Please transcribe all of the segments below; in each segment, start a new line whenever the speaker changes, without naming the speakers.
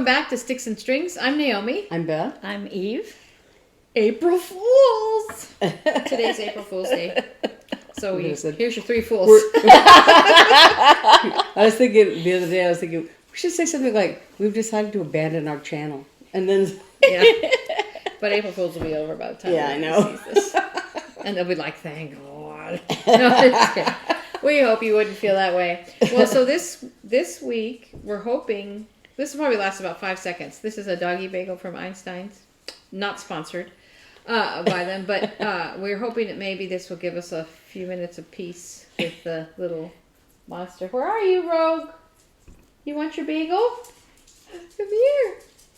back to Sticks and Strings. I'm Naomi.
I'm Beth.
I'm Eve.
April Fools! Today's April Fool's Day. So here's your 3 fools.
I was thinking the other day, we should say something like, we've decided to abandon our channel. And then...
Yeah. But April Fools will be over by the time
I know.
sees this. And they'll be like, thank God. No, just kidding. We hope you wouldn't feel that way. Well, so this week, we're hoping... This will probably last about 5 seconds. This is a doggy bagel from Einstein's. Not sponsored by them, but we're hoping that maybe this will give us a few minutes of peace with the little monster. Where are you, Rogue? You want your bagel? Come here.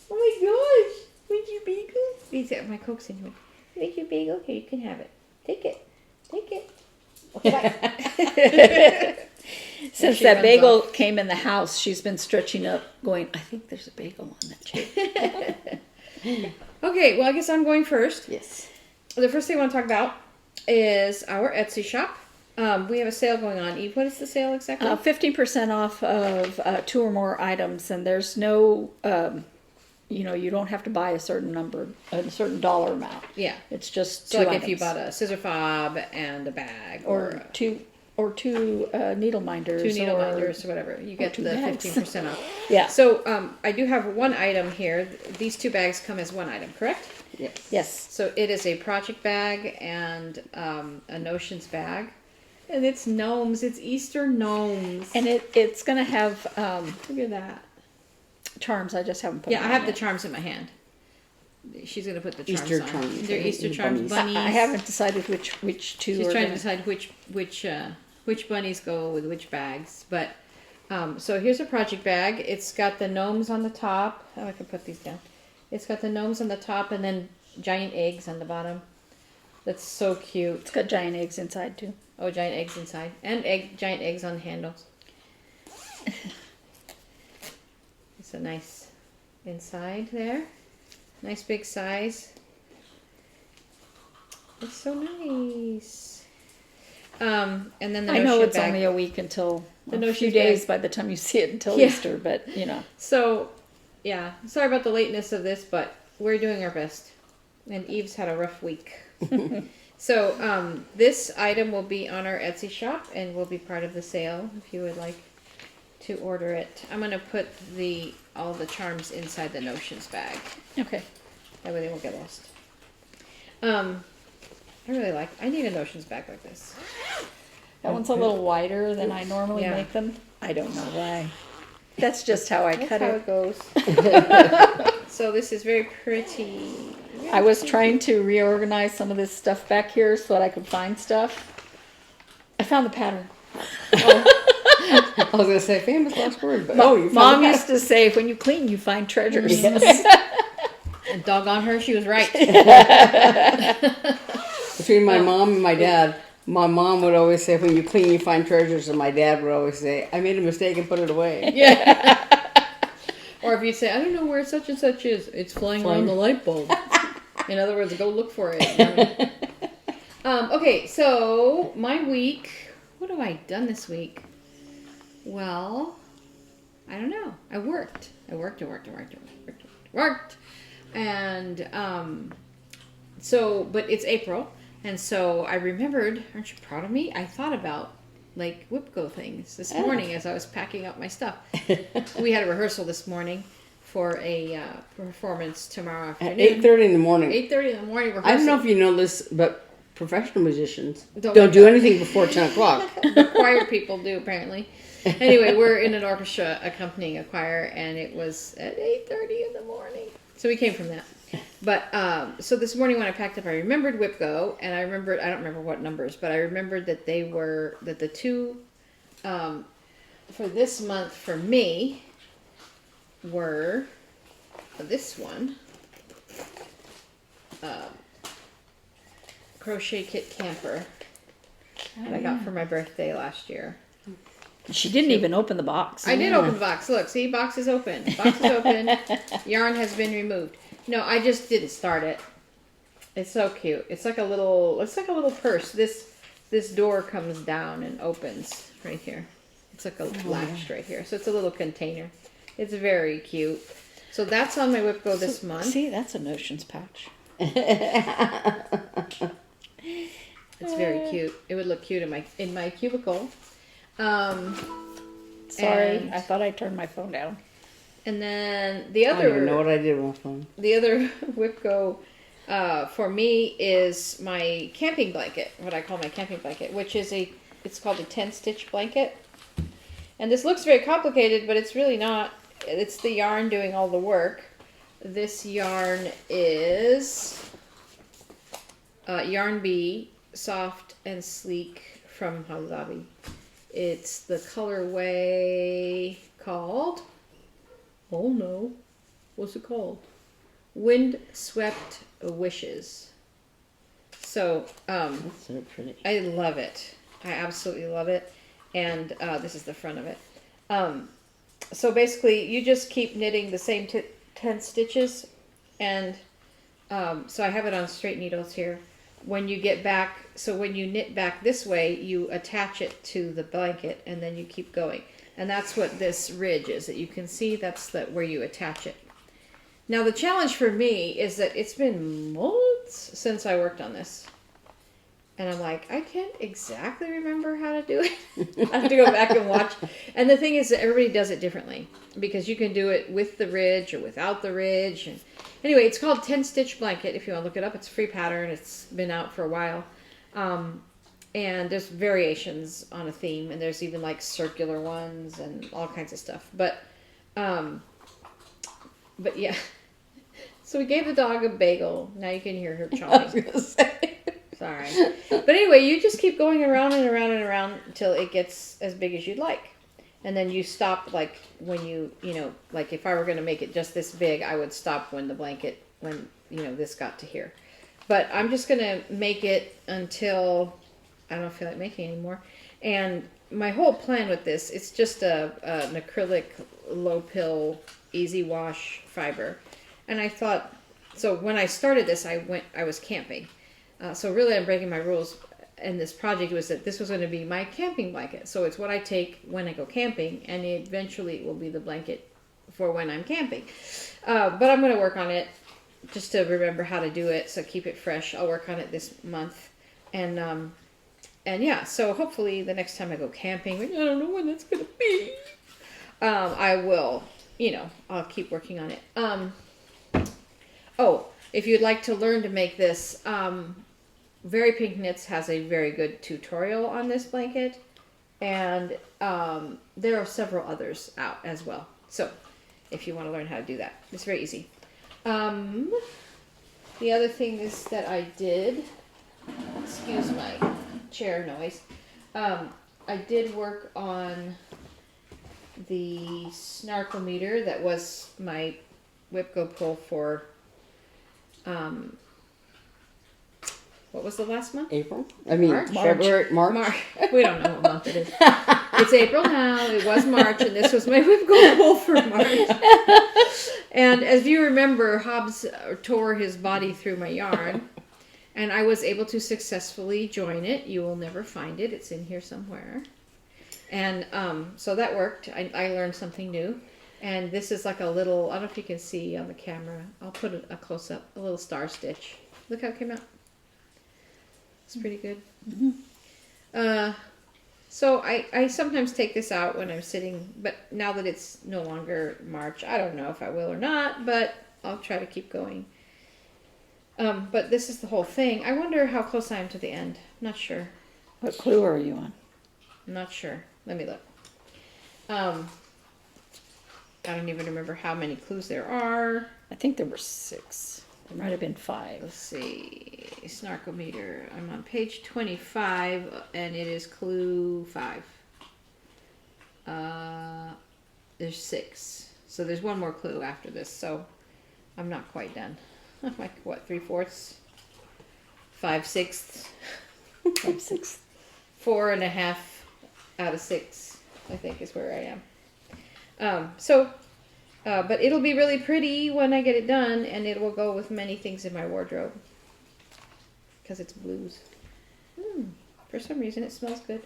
Oh my gosh. Want your bagel? These are my Coke's in here. Want your bagel? Here, you can have it. Take it. Take it. Okay, bye.
Since that bagel came in the house, she's been stretching up, going, I think there's a bagel on that chair.
Okay, well, I guess I'm going first.
Yes.
The first thing I want to talk about is our Etsy shop. We have a sale going on. Eve, what is the sale exactly?
15% off of 2 or more items, and there's no, you don't have to buy a certain dollar amount.
Yeah.
It's just
So
two
like
items.
if you bought a scissor fob and a bag
or two needle minders.
2 needle minders or whatever, you get the
bags.
15% off.
Yeah.
So I do have one item here. These 2 bags come as one item, correct?
Yes.
Yes.
So it is a project bag and a notions bag. And it's gnomes. It's Easter gnomes.
And it's going to have
Look at that.
charms. I just haven't put
Yeah,
them
I have
on
the
yet.
charms in my hand. She's going to put the charms
Easter
on.
charms.
They're Easter charms.
Bunnies.
Bunnies.
I haven't decided which two
She's
are
trying to
gonna-
decide which bunnies go with which bags. But so here's a project bag. It's got the gnomes on the top. Oh, I can put these down. It's got the gnomes on the top and then giant eggs on the bottom. That's so cute.
It's got giant eggs inside too.
Oh, giant eggs inside and giant eggs on the handles. It's a nice inside there. Nice big size. It's so nice. And then the
I know
notion
it's
bag.
only a week until
The
a
notion
few
bag.
days by the time you see it until
Yeah.
Easter, but
So, yeah, sorry about the lateness of this, but we're doing our best. And Eve's had a rough week. So, this item will be on our Etsy shop and will be part of the sale if you would like to order it. I'm going to put all the charms inside the notions bag.
okay.
That way they won't get lost. I need a notions bag like this.
That one's a little wider than I normally
Yeah.
make them. I don't know why. That's just how I
That's
cut
how
it.
it goes. So this is very pretty.
I was trying to reorganize some of this stuff back here so that I could find stuff. I found the pattern.
I was going to say famous last word, but you found
Mom
the
used to say, when you clean, you find treasures.
And doggone her, she was right.
Between my mom and my dad, my mom would always say, when you clean, you find treasures, and my dad would always say, I made a mistake and put it away.
Yeah. Or if you say, I don't know where such and such is, it's flying around the light bulb. In other words, go look for it. Okay, so my week, what have I done this week? Well, I don't know. I worked. And but it's April. And so I remembered, aren't you proud of me? I thought about WIP-GO things this morning as I was packing up my stuff. We had a rehearsal this morning for a performance tomorrow afternoon.
At 8:30 in the morning.
8:30 in the morning rehearsal.
I don't know if you know this, but professional musicians
Don't
don't do anything before 10 o'clock.
The choir people do, apparently. Anyway, we're in an orchestra accompanying a choir, and it was at 8:30 in the morning. So we came from that. But, so this morning when I packed up, I remembered WIP-GO, and I don't remember what numbers, but I remembered that the 2, for this month for me were this one, Crochet Kit Camper that I got for my birthday last year.
She didn't even open the box.
I did open the box. Look, see, box is open. Box is open. Yarn has been removed. No, I just didn't start it. It's so cute. It's like a little purse. This door comes down and opens right here. It's like a latch right here. So it's a little container. It's very cute. So that's on my WIP-GO this month.
See, that's a notions pouch.
It's very cute. It would look cute in my cubicle.
Sorry,
and-
I thought I turned my phone down.
And then the
I don't even know
other
what I did with my phone.
the other WIP-GO for me is my camping blanket, what I call my camping blanket, which is it's called a 10-stitch blanket. And this looks very complicated, but it's really not. It's the yarn doing all the work. This yarn is Yarn Bee, soft and sleek from Hobby Lobby. It's the colorway called, oh no, what's it called? Wind Swept Wishes. So,
That's so pretty.
I love it. I absolutely love it. And this is the front of it. So basically, you just keep knitting the same 10 stitches. And so I have it on straight needles here. When you get back, so when you knit back this way, you attach it to the blanket and then you keep going. And that's what this ridge is that you can see. That's where you attach it. Now the challenge for me is that it's been months since I worked on this. And I'm like, I can't exactly remember how to do it. I have to go back and watch. And the thing is that everybody does it differently. Because you can do it with the ridge or without the ridge. And anyway, it's called 10-Stitch Blanket. If you want to look it up, it's a free pattern. It's been out for a while. And there's variations on a theme. And there's even like circular ones and all kinds of stuff. But yeah. So we gave the dog a bagel. Now you can hear her chomping. Sorry. But anyway, you just keep going around and around and around until it gets as big as you'd like. And then you stop, like, when you know, like if I were going to make it just this big, I would stop when this got to here. But I'm just going to make it until I don't feel like making anymore. And my whole plan with this, it's just an acrylic low pill, easy wash fiber. And I thought, so when I started this, I was camping. So really I'm breaking my rules, and this project was that this was going to be my camping blanket. So it's what I take when I go camping, and eventually it will be the blanket for when I'm camping. But I'm going to work on it just to remember how to do it, so keep it fresh. I'll work on it this month. And yeah, so hopefully the next time I go camping, I don't know when that's going to be, I will, I'll keep working on it. If you'd like to learn to make this, Very Pink Knits has a very good tutorial on this blanket, and there are several others out as well. So if you want to learn how to do that, it's very easy. The other thing is that I did, excuse my chair noise, I did work on the snarkometer that was my WIP-GO pull for what was the last month?
April?
March?
February, March.
We don't know what month it is. It's April now. It was March, and this was my WIP-GO pull for March. And as you remember, Hobbs tore his body through my yarn, and I was able to successfully join it. You will never find it. It's in here somewhere. And so that worked. I learned something new. And this is like a little, I don't know if you can see on the camera. I'll put a close-up, a little star stitch. Look how it came out. It's pretty good. Mm-hmm. So I sometimes take this out when I'm sitting, but now that it's no longer March, I don't know if I will or not, but I'll try to keep going. But this is the whole thing. I wonder how close I am to the end. I'm not sure.
What clue are you on?
I'm not sure. Let me look. I don't even remember how many clues there are.
I think there were 6. There might have been 5.
Let's see. Snarkometer. I'm on page 25, and it is clue 5. There's 6. So there's one more clue after this, so I'm not quite done. I'm like, what, 3/4? 5/6?
5/6.
4.5 out of 6, I think, is where I am. But it'll be really pretty when I get it done, and it will go with many things in my wardrobe. Because it's blues. For some reason, it smells good.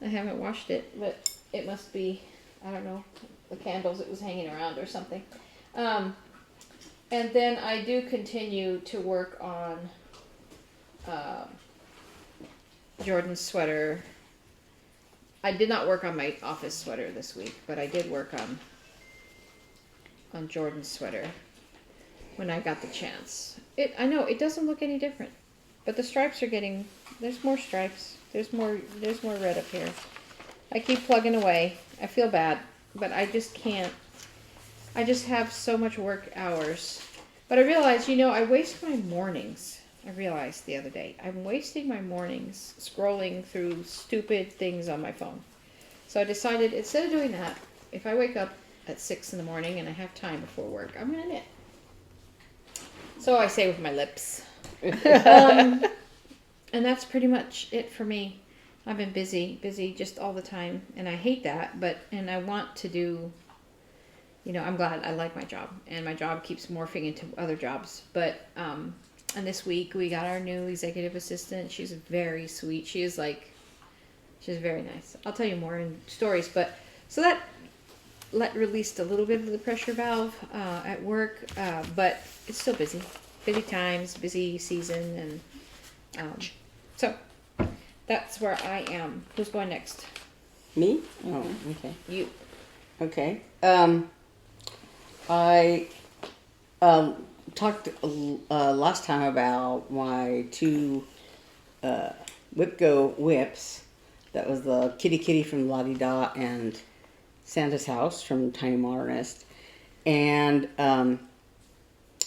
I haven't washed it, but it must be I don't know, the candles it was hanging around or something. And then I do continue to work on Jordan's sweater. I did not work on my office sweater this week, but I did work on Jordan's sweater when I got the chance. I know it doesn't look any different, but the stripes are getting, there's more stripes. There's more red up here. I keep plugging away. I feel bad, but I just can't. I just have so much work hours. But I realized, I waste my mornings. I realized the other day, I'm wasting my mornings scrolling through stupid things on my phone. So I decided, instead of doing that, if I wake up at 6 in the morning and I have time before work, I'm going to knit. So I say with my lips. And that's pretty much it for me. I've been busy just all the time. And I hate that, and I want to do, I'm glad I like my job. And my job keeps morphing into other jobs. But, and this week we got our new executive assistant. She's very sweet. She's very nice. I'll tell you more in stories. But, so that released a little bit of the pressure valve at work. But it's still busy. Busy times, busy season, and so that's where I am. Who's going next?
Me? Oh, okay.
You.
Okay. I talked last time about my two WIP-GO WIPs. That was the Kitty from La Di Da and Santa's House from Tiny Modernist. And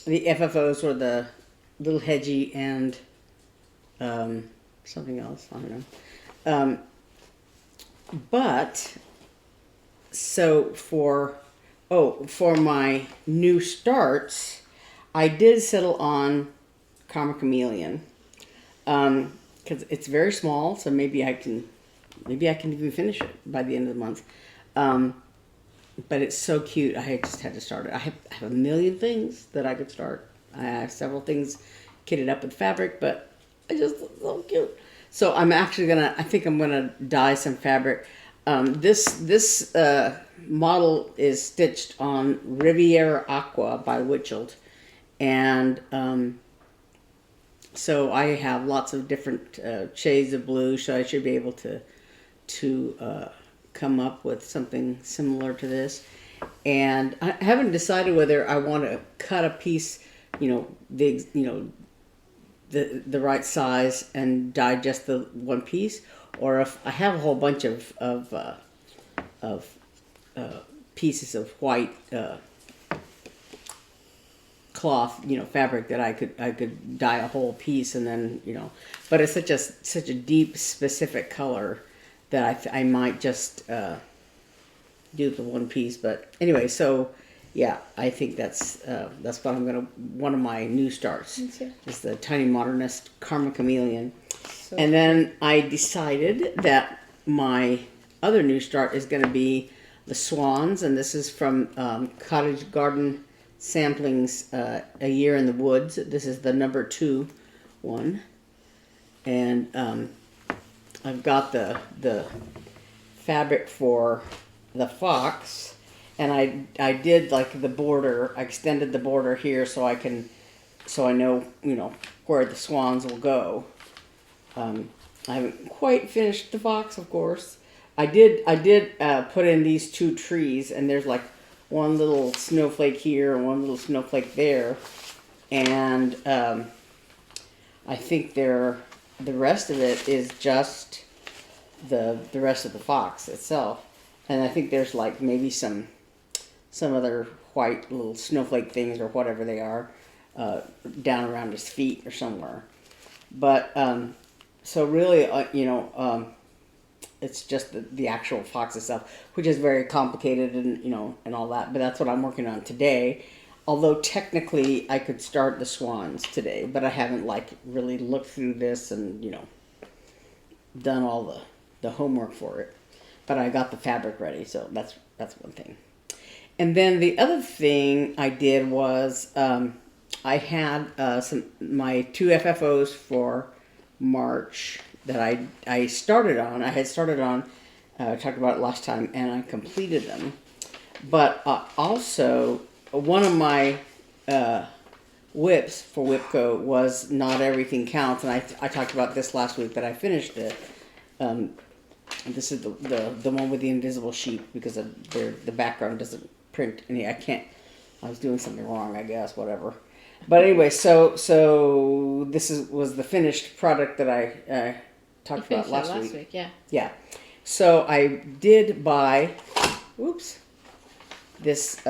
the FFOs were the Little Hedgie and something else, I don't know. But, so for my new starts, I did settle on Karma Chameleon. Because it's very small, so maybe I can even finish it by the end of the month. But it's so cute, I just had to start it. I have a million things that I could start. I have several things kitted up with fabric, but it's just so cute. So I'm actually I think I'm gonna dye some fabric. This model is stitched on Riviera Aqua by Witchelt. And so I have lots of different shades of blue, so I should be able to come up with something similar to this. And I haven't decided whether I want to cut a piece, the right size and dye just the one piece, or if I have a whole bunch of pieces of white cloth, fabric that I could dye a whole piece, and then but it's such a deep specific color that I might just do the one piece. But anyway, so yeah, I think that's what I'm gonna, one of my new starts is the Tiny Modernist Karma Chameleon. So, and then I decided that my other new start is gonna be the Swans, and this is from Cottage Garden Samplings, A Year in the Woods. This is the number 2 one, and I've got the fabric for the fox, and I did like the border. I extended the border here so I know where the swans will go. I haven't quite finished the fox, of course. I did put in these 2 trees, and there's like one little snowflake here and one little snowflake there, and I think the rest of it is just the rest of the fox itself. And I think there's like maybe some other white little snowflake things or whatever they are down around his feet or somewhere. But so really, it's just the actual fox itself, which is very complicated and and all that. But that's what I'm working on today. Although technically I could start the swans today, but I haven't really looked through this and done all the homework for it. But I got the fabric ready, so that's one thing. And then the other thing I did was I had my 2 FFOs for March that I started on. I had started on I talked about it last time, and I completed them. But also, one of my WIPs for WIP-GO was Not Everything Counts, and I talked about this last week that I finished it. This is the one with the invisible sheet because the background doesn't print any. I was doing something wrong, I guess, whatever. But anyway, so this was the finished product that I talked about last week.
Yeah.
Yeah. So I did buy, this,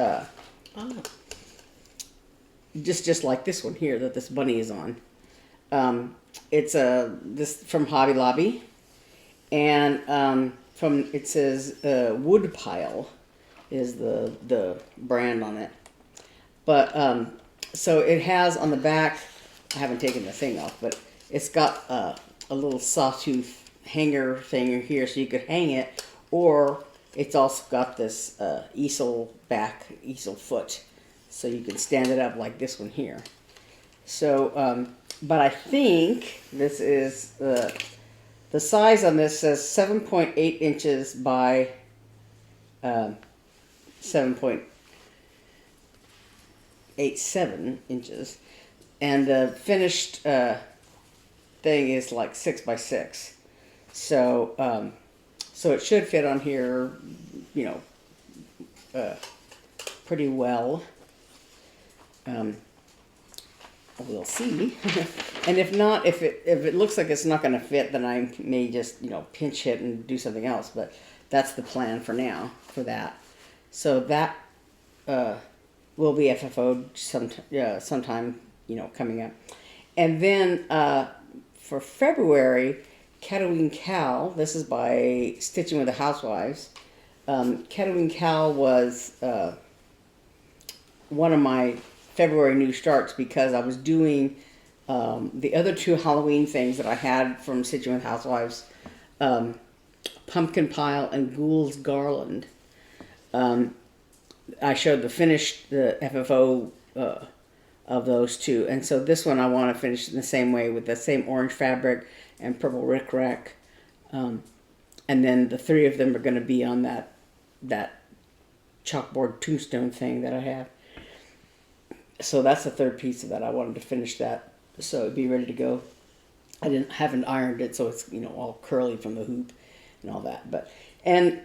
just like this one here that this bunny is on. It's this from Hobby Lobby, and it says Woodpile is the brand on it. But so it has on the back, I haven't taken the thing off, but it's got a little sawtooth hanger thing here so you could hang it, or it's also got this easel foot so you can stand it up like this one here. So, but I think this is the size on this says 7.8 inches by 7.87 inches, and the finished thing is like 6 by 6. So, so it should fit on here, pretty well. We'll see. And if not, if it looks like it's not going to fit, then I may just pinch hit and do something else. But that's the plan for now for that. So that will be FFO'd sometime coming up. And then for February, Cataween Cal. This is by Stitching with the Housewives. Cataween Cal was one of my February new starts because I was doing the other two Halloween things that I had from Stitching with Housewives, Pumpkin Pile and Ghoul's Garland. I showed the FFO of those two, and so this one I want to finish in the same way with the same orange fabric and purple rickrack, and then the three of them are going to be on that chalkboard tombstone thing that I have. So that's the third piece of that. I wanted to finish that so it'd be ready to go. I haven't ironed it, so it's all curly from the hoop and all that. But and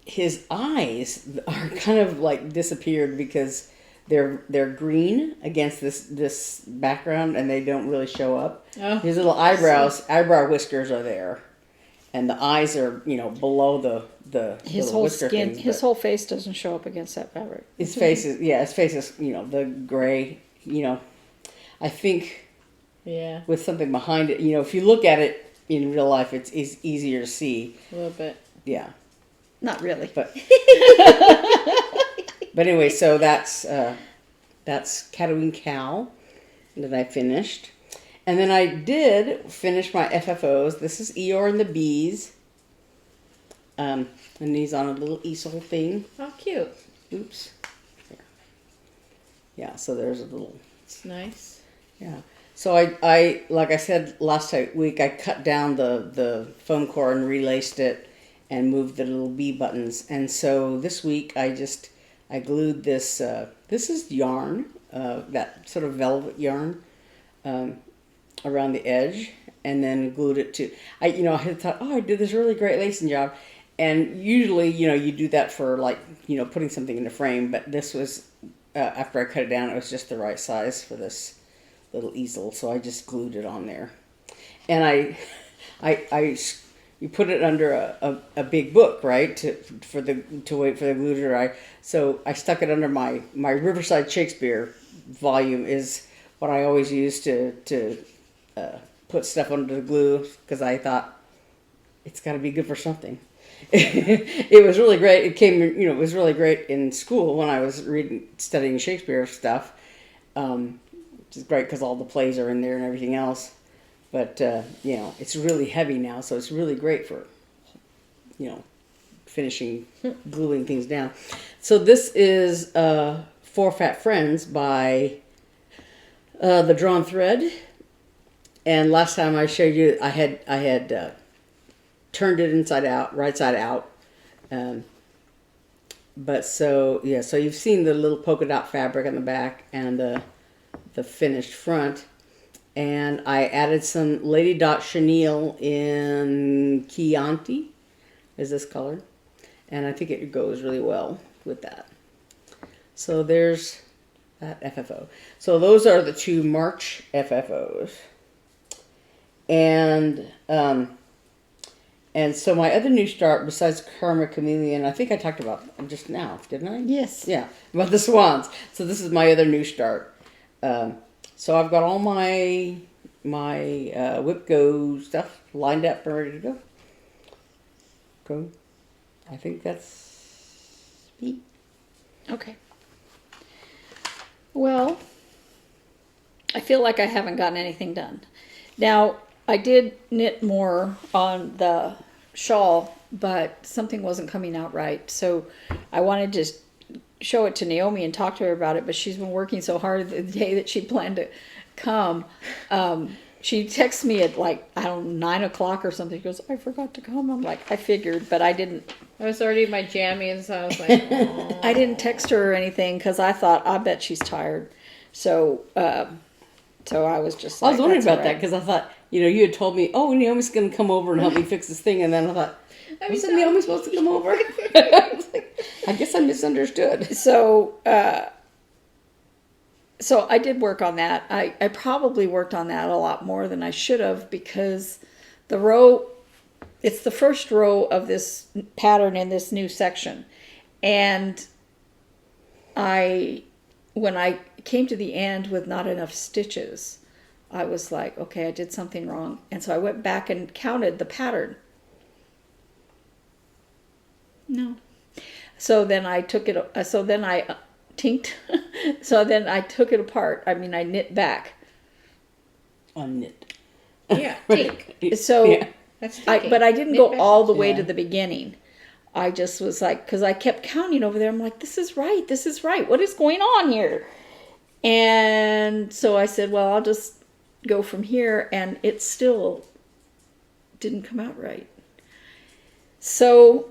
his eyes are kind of like disappeared because they're green against this background, and they don't really show up.
Oh,
his little eyebrow whiskers are there, and the eyes are below the
his whole skin, his whole face doesn't show up against that fabric.
His face is the gray. I think with something behind it. If you look at it in real life, it's easier to see.
A little bit.
Yeah.
Not really.
But but anyway, so that's Cataween Cal that I finished. And then I did finish my FFOs. This is Eeyore and the Bees. And he's on a little easel thing.
How cute.
Oops. There. Yeah, so there's a little...
It's nice.
Yeah. So I like I said last week, I cut down the foam core and relaced it and moved the little bee buttons. And so this week I glued this, this is yarn, that sort of velvet yarn, around the edge, and then glued it to, I had thought, I did this really great lacing job. And usually, you do that for putting something in the frame, but this was, after I cut it down, it was just the right size for this little easel. So I just glued it on there. And you put it under a big book, right? To wait for the glue to dry. So I stuck it under my Riverside Shakespeare volume is what I always use to put stuff under the glue, because I thought it's got to be good for something. It was really great. It was really great in school when I was studying Shakespeare stuff, which is great because all the plays are in there and everything else. But, it's really heavy now, so it's really great for, finishing, gluing things down. So this is Four Fat Friends by The Drawn Thread. And last time I showed you, I had turned it inside out, right side out. But so you've seen the little polka dot fabric on the back and the finished front. And I added some Lady Dot Chenille in Chianti, is this color. And I think it goes really well with that. So there's that FFO. So those are the 2 March FFOs. And so my other new start, besides Karma Chameleon, I think I talked about just now, didn't I?
Yes.
Yeah, about the swans. So this is my other new start. So I've got all my WIP-GO stuff lined up and ready to go. Go. I think that's me.
Okay. Well, I feel like I haven't gotten anything done. Now, I did knit more on the shawl, but something wasn't coming out right. So I wanted to show it to Naomi and talk to her about it, but she's been working so hard the day that she planned to come. She texted me at like, I don't know, 9 o'clock or something. She goes, I forgot to come. I'm like, I figured, but I didn't.
I was already in my jammies, so I was like, oh.
I didn't text her or anything because I thought, I bet she's tired. So I was just like,
I was wondering about
right.
that because I thought, you had told me, oh, Naomi's going to come over and help me fix this thing. And then I thought, wasn't Naomi supposed to come over? I guess I misunderstood.
So I did work on that. I probably worked on that a lot more than I should have because it's the first row of this pattern in this new section. And when I came to the end with not enough stitches, I was like, okay, I did something wrong. And so I went back and counted the pattern. No. So then I took it, tinked. So then I took it apart. I mean, I knit back.
Unknit.
Yeah, tink.
So,
yeah.
That's
but I didn't go
Knit
all the way
Yeah.
to the beginning. I just was like, because I kept counting over there. I'm like, this is right. This is right. What is going on here? And so I said, well, I'll just go from here. And it still didn't come out right. So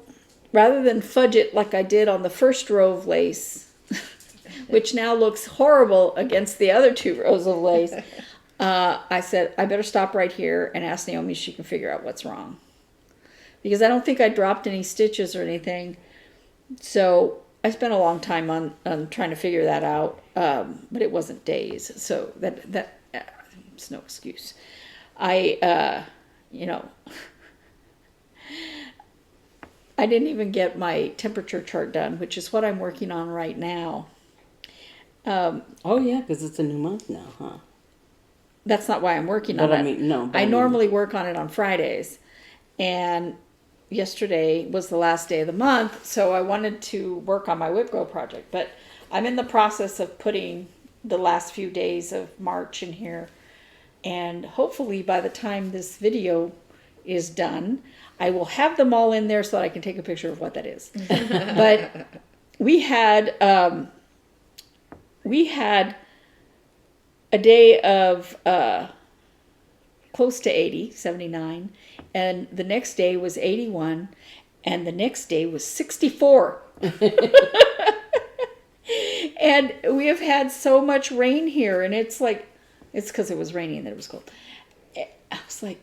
rather than fudge it like I did on the first row of lace, which now looks horrible against the other 2 rows of lace, I said, I better stop right here and ask Naomi if she can figure out what's wrong. Because I don't think I dropped any stitches or anything. So I spent a long time on trying to figure that out, but it wasn't days. So it's no excuse. I didn't even get my temperature chart done, which is what I'm working on right now.
Oh, yeah, because it's a new month now, huh?
That's not why I'm working on
But
it.
I mean, no.
I normally work on it on Fridays. And yesterday was the last day of the month, so I wanted to work on my WIP-GO project. But I'm in the process of putting the last few days of March in here. And hopefully by the time this video is done, I will have them all in there so that I can take a picture of what that is. But we had a day of close to 80, 79, and the next day was 81, and the next day was 64. And we have had so much rain here, and it's like, it's because it was raining and it was cold. I was like,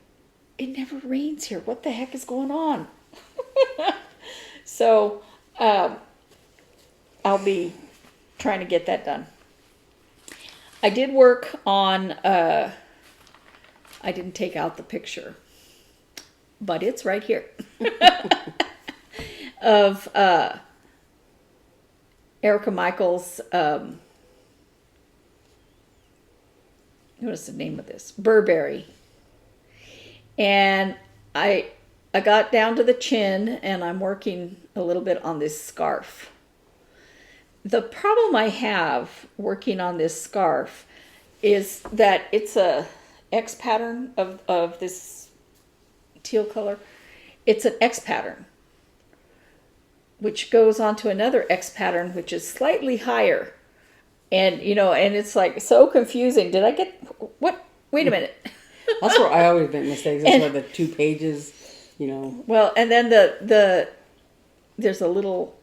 it never rains here. What the heck is going on? So I'll be trying to get that done. I did work on, I didn't take out the picture, but it's right here, of Erica Michaels, what is the name of this? Burberry. And I got down to the chin, and I'm working a little bit on this scarf. The problem I have working on this scarf is that it's a X pattern of this teal color. It's an X pattern, which goes onto another X pattern, which is slightly higher. And, and it's like so confusing. Did I get, what? Wait a minute.
That's where I always make mistakes. That's why the 2 pages you know.
Well, and then there's a little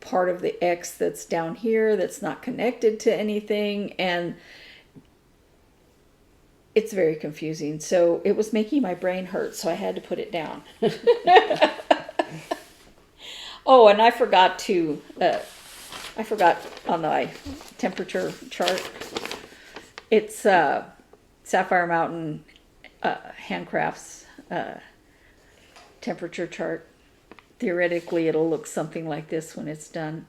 part of the X that's down here that's not connected to anything, and it's very confusing. So it was making my brain hurt, so I had to put it down. Oh, and I forgot on my temperature chart. It's Sapphire Mountain Handcrafts temperature chart. Theoretically, it'll look something like this when it's done.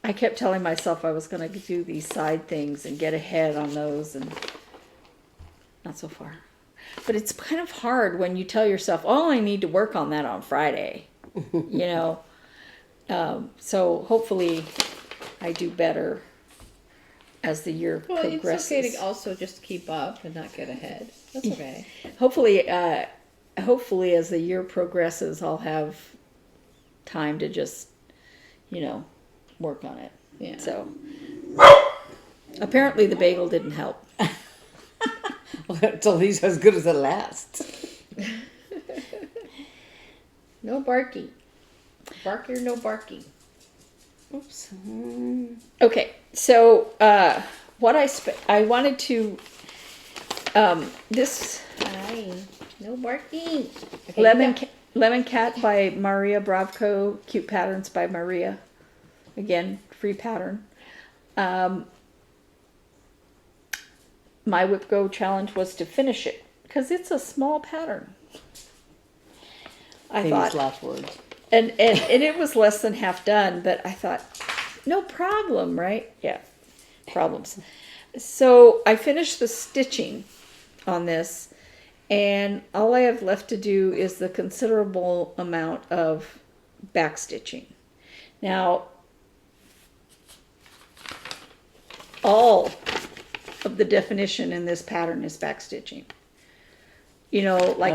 I kept telling myself I was going to do these side things and get ahead on those, and not so far. But it's kind of hard when you tell yourself, oh, I need to work on that on Friday, you know. So hopefully I do better as the year progresses.
It's okay to also just keep up and not get ahead. That's okay.
Hopefully as the year progresses, I'll have time to just, you know, work on it.
Yeah.
So apparently the bagel didn't help.
Well, it's at least as good as it lasts.
No barking. Bark or no barking.
Oops.
Okay, so what I wanted to this
Hi. No barking. Okay,
Lemon Cat by Maria Bravko, Cute Patterns by Maria. Again, free pattern. My WIP-GO challenge was to finish it because it's a small pattern. I
Famous
thought,
last words.
and it was less than half done, but I thought, no problem, right? Yeah, problems. So I finished the stitching on this, and all I have left to do is the considerable amount of back stitching. Now, all of the definition in this pattern is back stitching. You know, like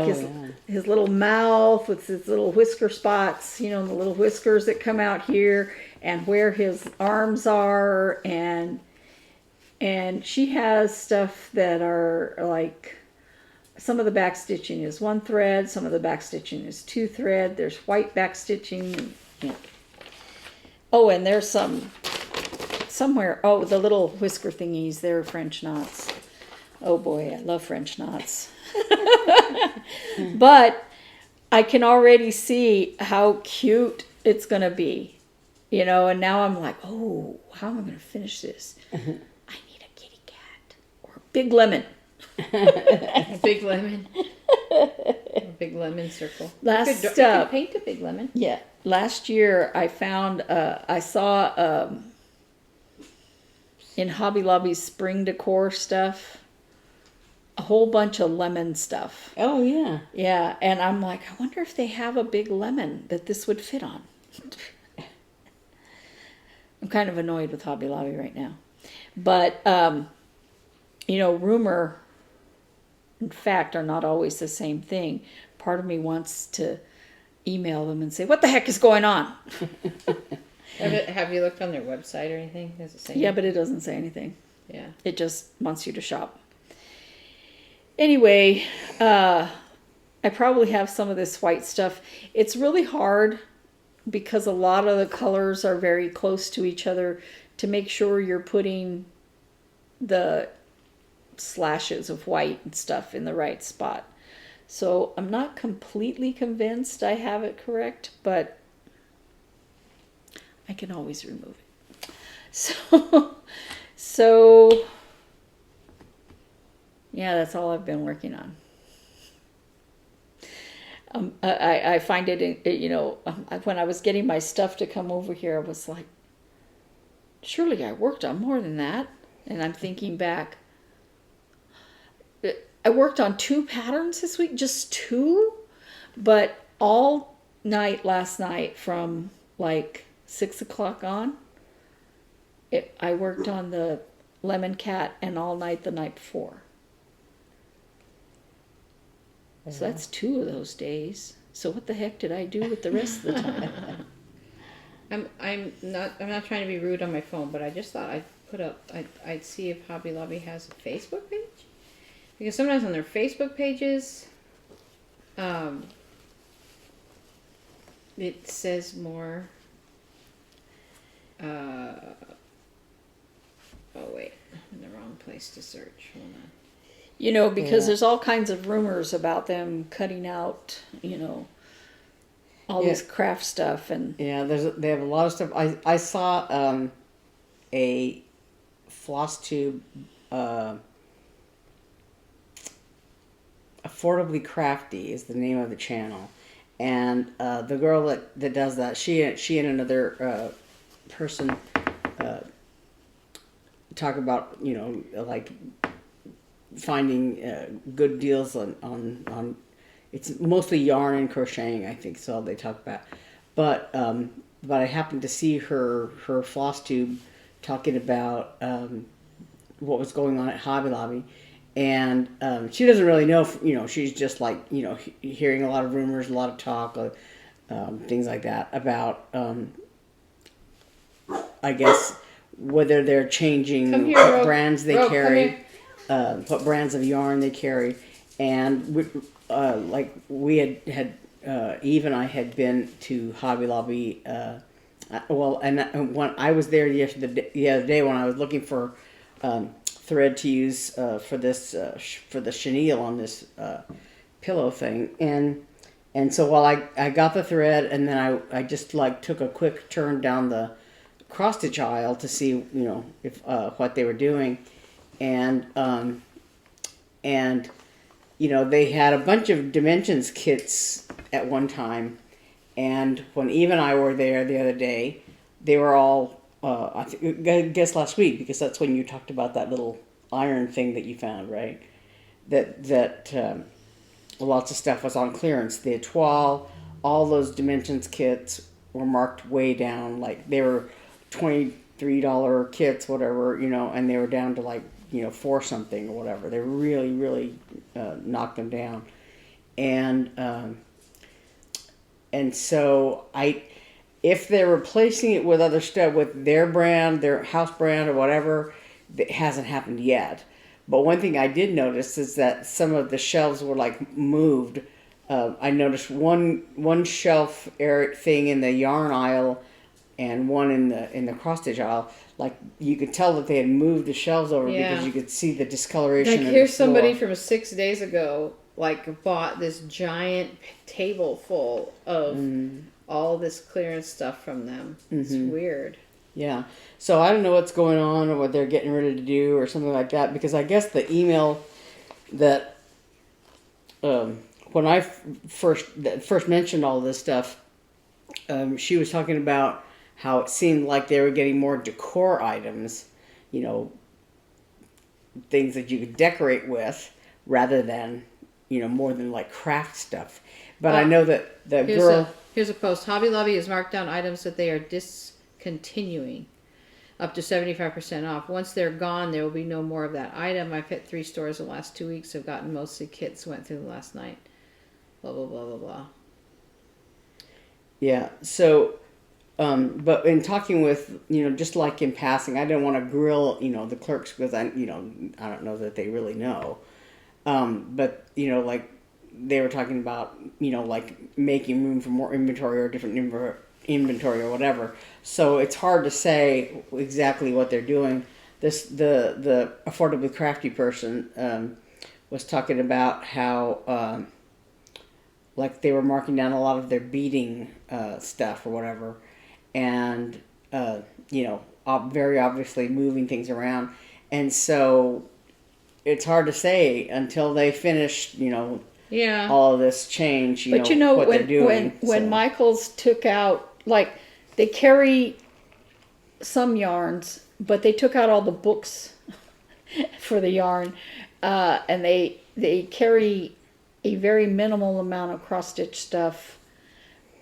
his little mouth with his little whisker spots, you know, the little whiskers that come out here, and where his arms are, and she has stuff that are like, some of the back stitching is 1 thread, some of the back stitching is 2 thread. There's white back stitching. Yeah. Oh, and there's somewhere, oh, the little whisker thingies, they're French knots. Oh boy, I love French knots. But I can already see how cute it's going to be, you know, and now I'm like, oh, how am I going to finish this? I need a kitty cat or a big lemon.
A big lemon. A big lemon circle. You could paint a big lemon.
Yeah. Last year I found, I saw in Hobby Lobby's spring decor stuff, a whole bunch of lemon stuff.
Oh, yeah.
Yeah, and I'm like, I wonder if they have a big lemon that this would fit on. I'm kind of annoyed with Hobby Lobby right now. But, you know, rumor and fact are not always the same thing. Part of me wants to email them and say, what the heck is going on?
Have you looked on their website or anything? Does it say
Yeah, but it doesn't say anything.
Yeah.
It just wants you to shop. Anyway, I probably have some of this white stuff. It's really hard because a lot of the colors are very close to each other to make sure you're putting the slashes of white and stuff in the right spot. So I'm not completely convinced I have it correct, but I can always remove it. So yeah, that's all I've been working on. I find it, you know, when I was getting my stuff to come over here, I was like, surely I worked on more than that. And I'm thinking back, I worked on 2 patterns this week, just 2, but all night last night from like 6 o'clock on, I worked on the Lemon Cat, and all night the night before. So that's 2 of those days. So what the heck did I do with the rest of the time?
I'm not trying to be rude on my phone, but I just thought I'd see if Hobby Lobby has a Facebook page, because sometimes on their Facebook pages It says more. Oh wait, I'm in the wrong place to search. Hold on.
You know, because
Yeah.
there's all kinds of rumors about them cutting out, you know, all
Yeah.
this craft stuff. And
Yeah, they have a lot of stuff. I saw a floss tube, Affordably Crafty is the name of the channel, and the girl that does that, she and another person talk about, you know, like finding good deals on it's mostly yarn and crocheting, I think, so they talk about. But I happened to see her floss tube talking about what was going on at Hobby Lobby, and she doesn't really know. You know, she's just like, you know, hearing a lot of rumors, a lot of talk, things like that about. I guess whether they're changing
Come here,
what
Ro.
brands they
Ro, come
carry,
here.
what brands of yarn they carry, and like we had Eve and I had been to Hobby Lobby. Well, and when I was there the other day when I was looking for thread to use for this for the chenille on this pillow thing, and so while I got the thread, and then I just like took a quick turn down the cross stitch aisle to see, you know, if what they were doing, and you know, they had a bunch of dimensions kits at one time, and when Eve and I were there the other day, they were all I guess last week, because that's when you talked about that little iron thing that you found, right? That lots of stuff was on clearance. The toile, all those dimensions kits were marked way down, like they were $23 kits, whatever, you know, and they were down to like, you know, $4 something or whatever. They really knocked them down, and so if they're replacing it with other stuff, with their brand, their house brand or whatever, it hasn't happened yet. But one thing I did notice is that some of the shelves were like moved. I noticed one shelf thing in the yarn aisle, and one in the cross stitch aisle. Like you could tell that they had moved the shelves over,
Yeah.
because you could see the discoloration.
Like
in the
here's somebody
floor.
from 6 days ago, like bought this giant table full of all this clearance stuff from them. It's weird.
Yeah. So I don't know what's going on, or what they're getting ready to do, or something like that. Because I guess the email that when I first mentioned all this stuff, she was talking about how it seemed like they were getting more decor items, you know, things that you could decorate with, rather than, you know, more than like craft stuff. But I know that the girl.
Here's a post. Hobby Lobby has marked down items that they are discontinuing up to 75% off. Once they're gone, there will be no more of that item. I've hit 3 stores the last 2 weeks. I've gotten mostly kits. Went through the last night. Blah, blah, blah, blah, blah.
Yeah. So, but in talking with, you know, just like in passing, I didn't want to grill, you know, the clerks, because I don't know that they really know. But, you know, like they were talking about, you know, like making room for more inventory or different inventory or whatever. So it's hard to say exactly what they're doing. The Affordably Crafty person was talking about how like they were marking down a lot of their beading stuff or whatever, and you know, very obviously moving things around, and so it's hard to say until they finish, you know,
Yeah.
all of this change,
but you know,
what they're doing.
when Michaels took out, like, they carry some yarns, but they took out all the books for the yarn, and they carry a very minimal amount of cross stitch stuff.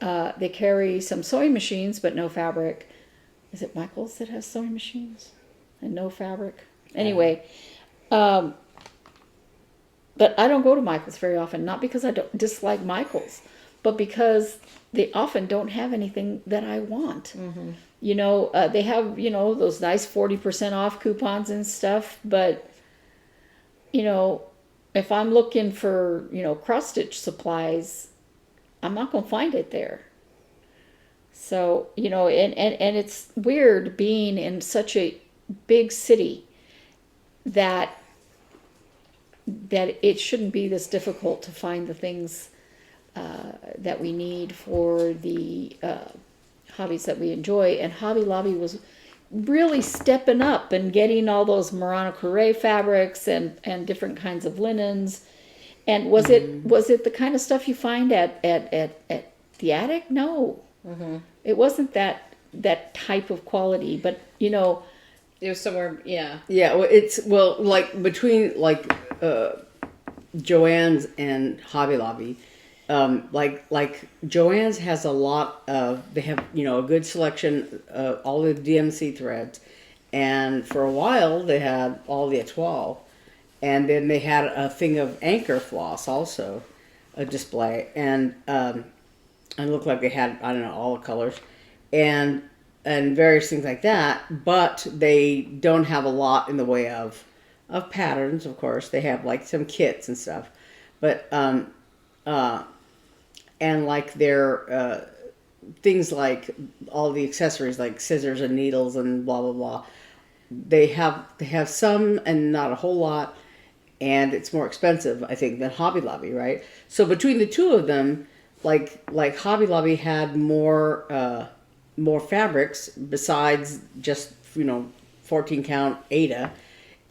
They carry some sewing machines, but no fabric. Is it Michaels that has sewing machines and no fabric? Anyway, but I don't go to Michaels very often, not because I don't dislike Michaels, but because they often don't have anything that I want. You know, they have, you know, those nice 40% off coupons and stuff, but, you know, if I'm looking for, cross stitch supplies, I'm not going to find it there. So, and it's weird being in such a big city that it shouldn't be this difficult to find the things that we need for the hobbies that we enjoy. And Hobby Lobby was really stepping up and getting all those Murano crochet fabrics and different kinds of linens. And was it the kind of stuff you find at the attic? No, it wasn't that type of quality. But
it was somewhere. Yeah.
Yeah. Well, like between Joann's and Hobby Lobby. Like Joann's has a lot of, they have, a good selection of all the DMC threads. And for a while they had all the étoile. And then they had a thing of anchor floss also, a display. And it looked like they had, I don't know, all the colors. And various things like that. But they don't have a lot in the way of patterns, of course. They have like some kits and stuff. But, and like their things like all the accessories like scissors and needles and blah blah blah, they have some and not a whole lot, and it's more expensive, I think, than Hobby Lobby, right? So between the two of them, like Hobby Lobby had more fabrics besides just 14 count Aida,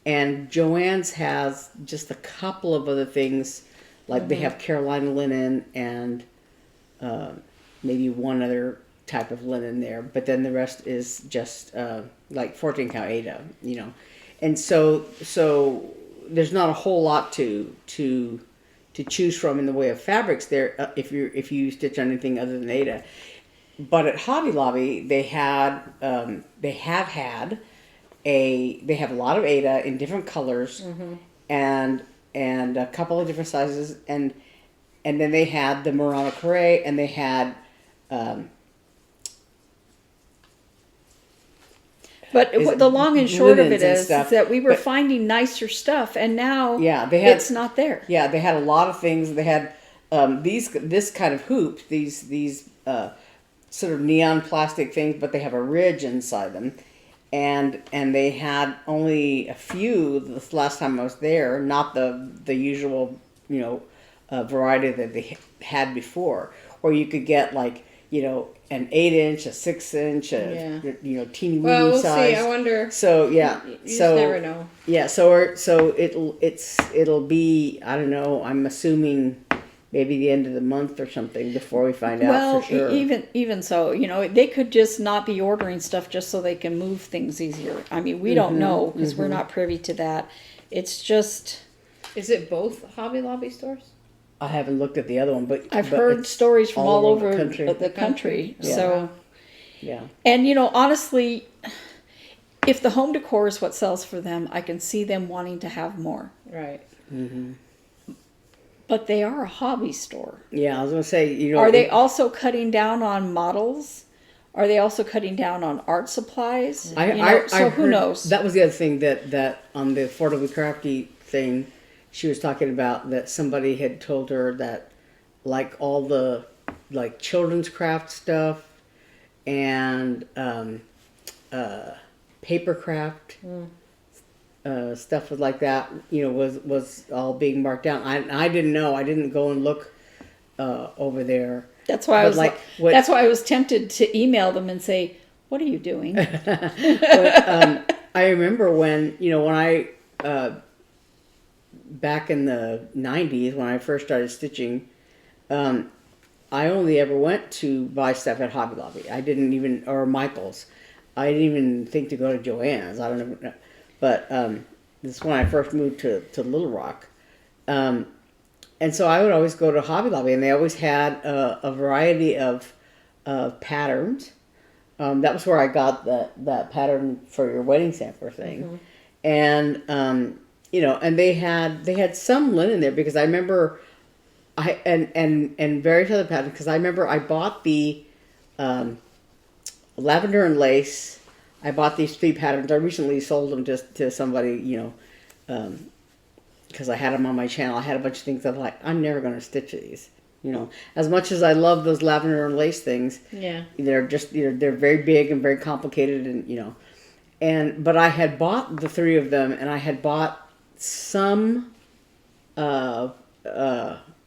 and Joann's has just a couple of other things, like they have Carolina linen and maybe one other type of linen there, but then the rest is just like 14 count Aida, and so there's not a whole lot to choose from in the way of fabrics there if you stitch on anything other than Aida. But at Hobby Lobby they have a lot of Aida in different colors, and a couple of different sizes, and then they had the Murano crochet, and they had
but the long and short of it is that we were finding nicer stuff, and now it's not there.
Yeah, they had a lot of things. They had this kind of hoop, these sort of neon plastic things, but they have a ridge inside them. And they had only a few the last time I was there, not the usual, variety that they had before, where you could get like, an 8-inch, a 6-inch, teeny weeny size.
We'll see. I wonder.
So yeah,
you just never know.
Yeah, so it'll be, I don't know, I'm assuming maybe the end of the month or something before we find out for sure.
Even so, they could just not be ordering stuff just so they can move things easier. I mean, we don't know because we're not privy to that. It's just.
Is it both Hobby Lobby stores?
I haven't looked at the other one, but
I've heard stories from all over the country.
Yeah.
So,
yeah.
And honestly, if the home decor is what sells for them, I can see them wanting to have more.
Right.
Mm-hmm.
But they are a hobby store.
Yeah, I was going to say,
Are they also cutting down on models? Are they also cutting down on art supplies? Who knows?
That was the other thing that on the Affordably Crafty thing, she was talking about that somebody had told her that like all the children's craft stuff and paper craft stuff like that, was all being marked down. I didn't know. I didn't go and look over there.
That's why that's why I was tempted to email them and say, "What are you doing?"
But, I remember when I back in the 90s when I first started stitching, I only ever went to buy stuff at Hobby Lobby. I didn't even, or Michael's. I didn't even think to go to Joann's. I don't know. But this is when I first moved to Little Rock. And so I would always go to Hobby Lobby, and they always had a variety of patterns. That was where I got that pattern for your wedding sampler thing. And, and they had some linen there because I remember and various other patterns, because I remember I bought the lavender and lace. I bought these 3 patterns. I recently sold them to somebody, because I had them on my channel. I had a bunch of things that I'm like, I'm never going to stitch these. You know, as much as I love those lavender and lace things,
Yeah.
they're just, you know, they're very big and very complicated, and you know, but I had bought the 3 of them, and I had bought some the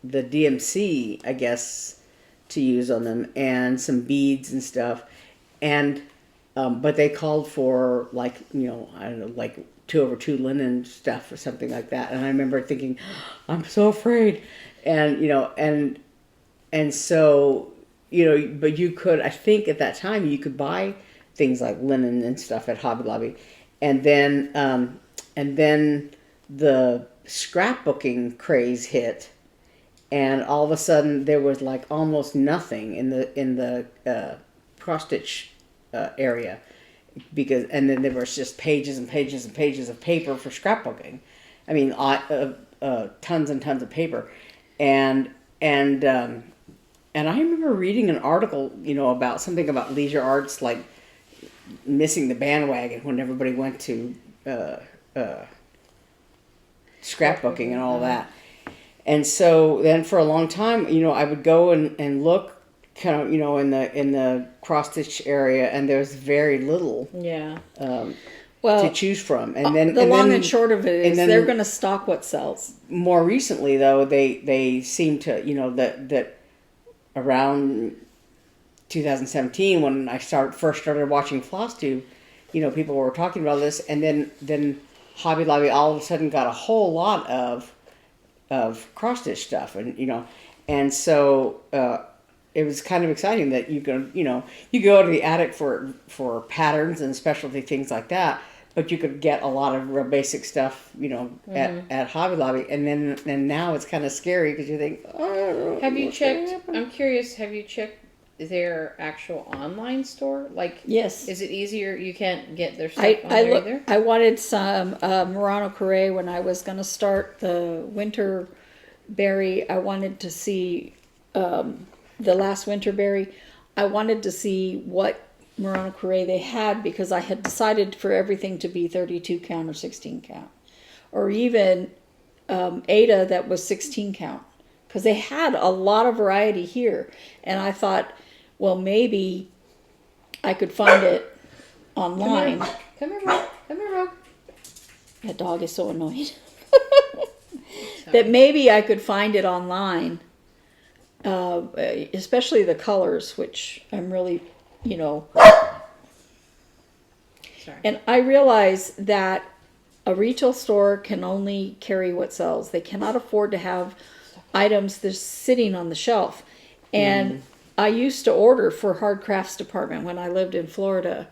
DMC, I guess, to use on them, and some beads and stuff, and but they called for, like, you know, I don't know, like 2/2 linen stuff or something like that, and I remember thinking, I'm so afraid, and you know, and so, you know, but you could, I think at that time you could buy things like linen and stuff at Hobby Lobby, and then the scrapbooking craze hit, and all of a sudden there was like almost nothing in the cross stitch area, because, and then there was just pages and pages and pages of paper for scrapbooking. I mean, tons and tons of paper, and I remember reading an article, you know, about something about leisure arts, like missing the bandwagon when everybody went to scrapbooking and all that. And so then for a long time, you know, I would go and look kind of, you know, in the cross stitch area, and there's very little to choose from. And then
the long and short of it is
then,
they're going to stock what sells.
More recently, though, they seem to, you know, that around 2017, when I first started watching FlossTube, you know, people were talking about this, and then Hobby Lobby all of a sudden got a whole lot of cross stitch stuff, and you know, and so it was kind of exciting that you go to the attic for patterns and specialty things like that, but you could get a lot of real basic stuff, you know, at Hobby Lobby, and now it's kind of scary because you think, oh,
have you checked? I'm curious. Have you checked their actual online store? Like,
yes,
is it easier? You can't get their stuff on there either?
I wanted some Murano Crochet when I was going to start the winter berry. I wanted to see the last winter berry. I wanted to see what Murano Crochet they had, because I had decided for everything to be 32 count or 16 count, or even Ada that was 16 count, because they had a lot of variety here, and I thought, well, maybe I could find it online.
Come here, Rogue. Come here, Rogue.
That dog is so annoyed. That maybe I could find it online, especially the colors, which I'm really, you know.
Sorry.
And I realize that a retail store can only carry what sells. They cannot afford to have items that's sitting on the shelf. And I used to order for hard crafts department when I lived in Florida,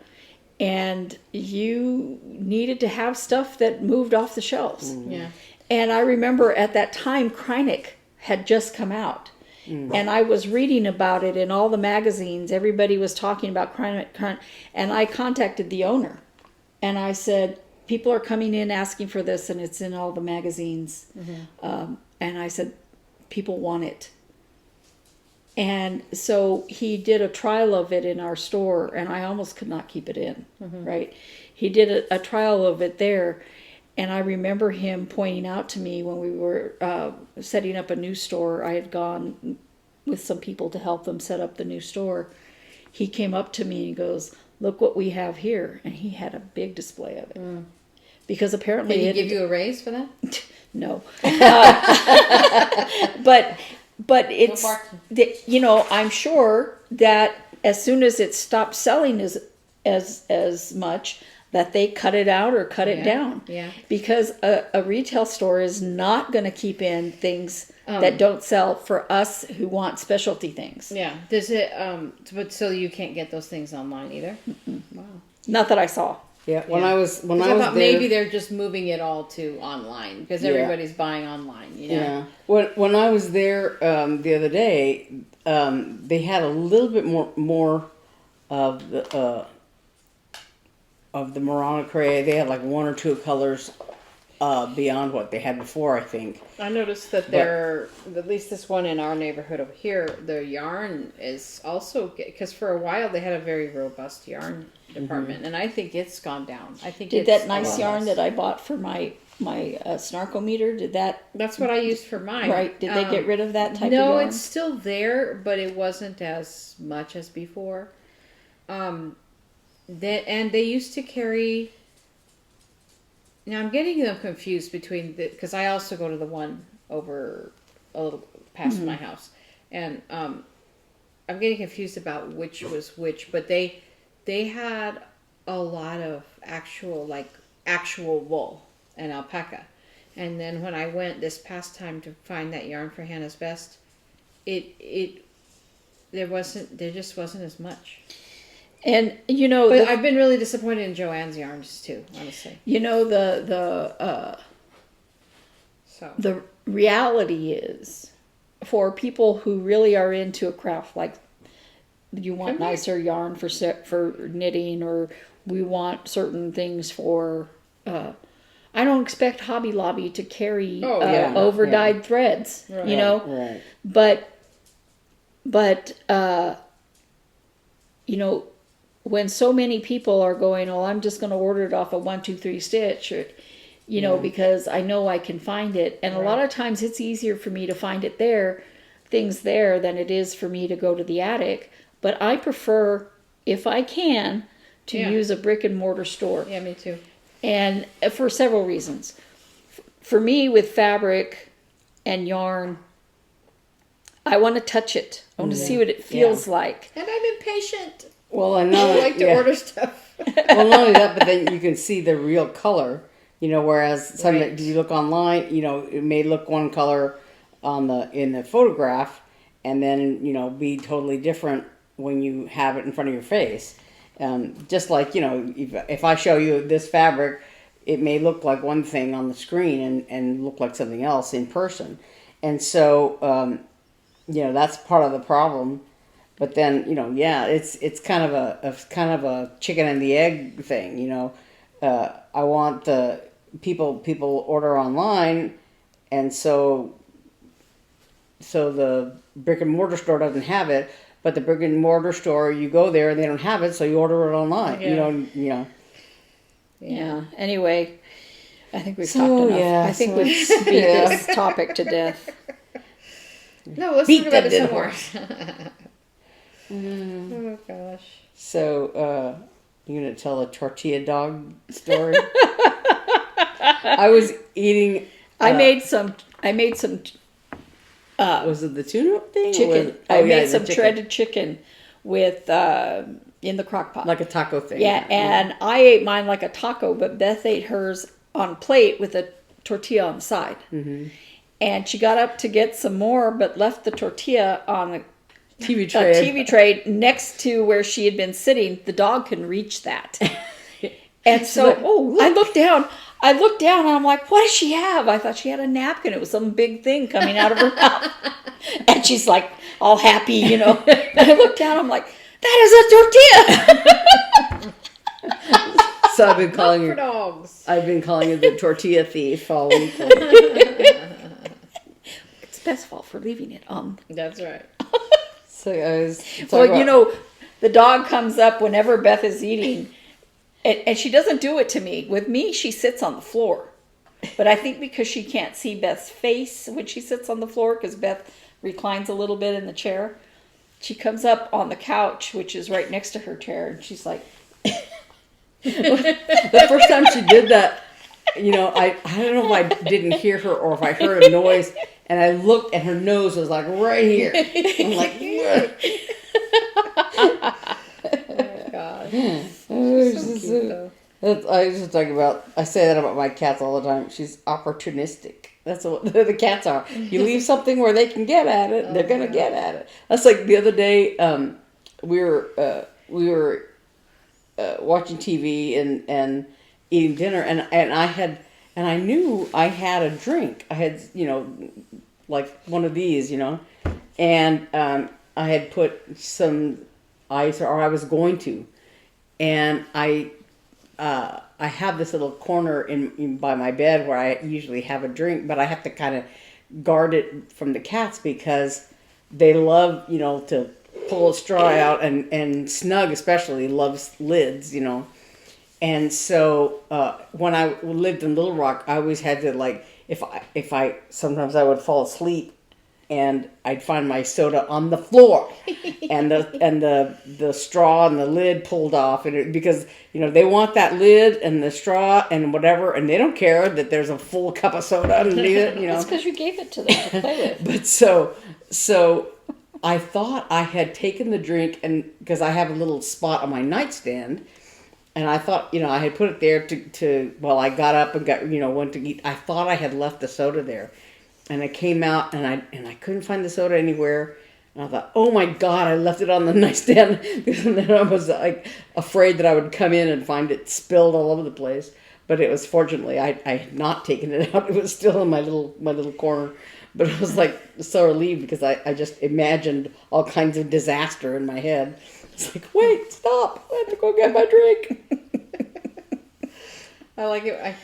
and you needed to have stuff that moved off the shelves.
Yeah.
And I remember at that time Kreinik had just come out, and I was reading about it in all the magazines. Everybody was talking about Kreinik, and I contacted the owner, and I said, people are coming in asking for this, and it's in all the magazines. And I said, people want it. And so he did a trial of it in our store, and I almost could not keep it in, right? He did a trial of it there, and I remember him pointing out to me when we were setting up a new store. I had gone with some people to help them set up the new store. He came up to me and goes, look what we have here. And he had a big display of it. Because apparently...
Did he give you a raise for that?
No. But it's, you know, I'm sure that as soon as it stopped selling as much, that they cut it out or cut it down.
Yeah.
Because a retail store is not going to keep in things that don't sell for us who want specialty things.
Yeah. Does it, but so you can't get those things online either? Wow.
Not that I saw.
Yeah, when I was
I thought there, maybe they're just moving it all to online because everybody's buying online. You know?
Yeah. When I was there the other day, they had a little bit more of the Murano Crochet. They had like 1 or 2 colors beyond what they had before, I think.
I noticed that they're, at least this one in our neighborhood over here, the yarn is also, because for a while they had a very robust yarn department, and I think it's gone down. I think
Did that nice yarn that I bought for my snarkometer, did that,
That's what I used for mine.
right, did they get rid of that type of
No,
yarn?
it's still there, but it wasn't as much as before. And they used to carry. Now I'm getting them confused between because I also go to the one over a little past my house, and I'm getting confused about which was which. But they had a lot of actual wool and alpaca, and then when I went this past time to find that yarn for Hannah's Best, there just wasn't as much.
And
But I've been really disappointed in Joanne's yarns too, honestly.
The reality is, for people who really are into a craft, like you want nicer yarn for knitting, or we want certain things for. I don't expect Hobby Lobby to carry over dyed threads,
right.
Right.
But when so many people are going, oh, I'm just going to order it off a 1-2-3 stitch, or, because I know I can find it. And a lot of times it's easier for me to find things there, than it is for me to go to the attic. But I prefer, if I can, to use a brick and mortar store.
Yeah, me too.
And for several reasons. For me, with fabric and yarn, I want to touch it. I want to see what it feels like.
And I'm impatient.
Well, I
I like to order stuff.
Well, not only that, but then you can see the real color. Whereas if you look online, it may look one color in the photograph, and then be totally different when you have it in front of your face. Just like if I show you this fabric, it may look like one thing on the screen and look like something else in person, and so that's part of the problem. But then it's kind of a chicken and the egg thing. I want the people order online, and so the brick and mortar store doesn't have it. But the brick and mortar store, you go there and they don't have it, so you order it online.
Yeah. Anyway, I think we've talked enough.
Yeah,
I think we've beat this topic to death.
No, let's talk about it some more. Oh gosh.
So, you gonna tell a tortilla dog story? I was eating.
I made some.
Was it the tuna thing?
Chicken. I made some shredded chicken with in the crock pot,
like a taco thing.
Yeah, and I ate mine like a taco, but Beth ate hers on plate with a tortilla on the side. Mm-hmm. And she got up to get some more, but left the tortilla on the TV tray next to where she had been sitting. The dog can reach that. And so I looked down and I'm like, what does she have? I thought she had a napkin. It was some big thing coming out of her mouth. And she's like all happy, And I looked down, I'm like, that is a tortilla.
So I've been calling her
dogs.
I've been calling her the tortilla thief all week.
It's Beth's fault for leaving it on.
That's right.
So I was
the dog comes up whenever Beth is eating, and she doesn't do it to me. With me, she sits on the floor. But I think because she can't see Beth's face when she sits on the floor, because Beth reclines a little bit in the chair, she comes up on the couch, which is right next to her chair, and she's like...
The first time she did that, I don't know if I didn't hear her or if I heard a noise, and I looked and her nose was like right here. I'm like,
Oh God.
So cute, though. I say that about my cats all the time. She's opportunistic. That's what the cats are. You leave something where they can get at it, they're gonna get at it. That's like the other day. We were watching TV and eating dinner, and I knew I had a drink. I had like one of these, and I had put some ice, or I was going to, and I have this little corner in by my bed where I usually have a drink, but I have to kind of guard it from the cats because they love, to pull a straw out, and Snug especially loves lids, And so when I lived in Little Rock, I always had to like, if I sometimes I would fall asleep, and I'd find my soda on the floor, and the straw and the lid pulled off, and because they want that lid and the straw and whatever, and they don't care that there's a full cup of soda underneath it.
That's because you gave it to them to play with.
But so I thought I had taken the drink, and because I have a little spot on my nightstand. And I thought, I had put it there to well, I got up and went to eat. I thought I had left the soda there. And I came out and I couldn't find the soda anywhere. And I thought, oh my God, I left it on the nightstand. And then I was like afraid that I would come in and find it spilled all over the place. But it was fortunately, I had not taken it out. It was still in my little corner. But I was like so relieved because I just imagined all kinds of disaster in my head. It's like, wait, stop! I have to go get my drink.
I like it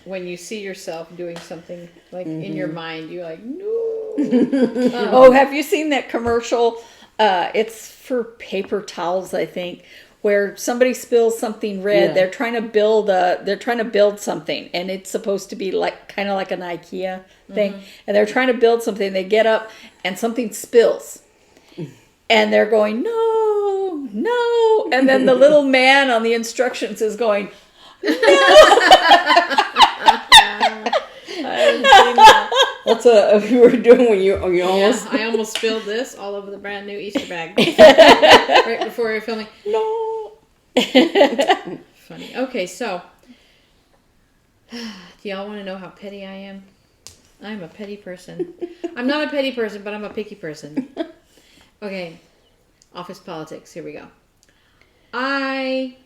when you see yourself doing something like in your mind. You're like, no.
Oh, have you seen that commercial? It's for paper towels, I think, where somebody spills something red.
Yeah.
They're trying to build something, and it's supposed to be kind of like an IKEA thing. And they're trying to build something. They get up, and something spills. And they're going, no, no. And then the little man on the instructions is going, no. I haven't seen that.
That's what you were doing when you almost...
I almost spilled this all over the brand new Easter bag. Right before we were filming.
No.
Funny. Okay, so. Do y'all want to know how petty I am? I'm a petty person. I'm not a petty person, but I'm a picky person. Okay, office politics. Here we go. I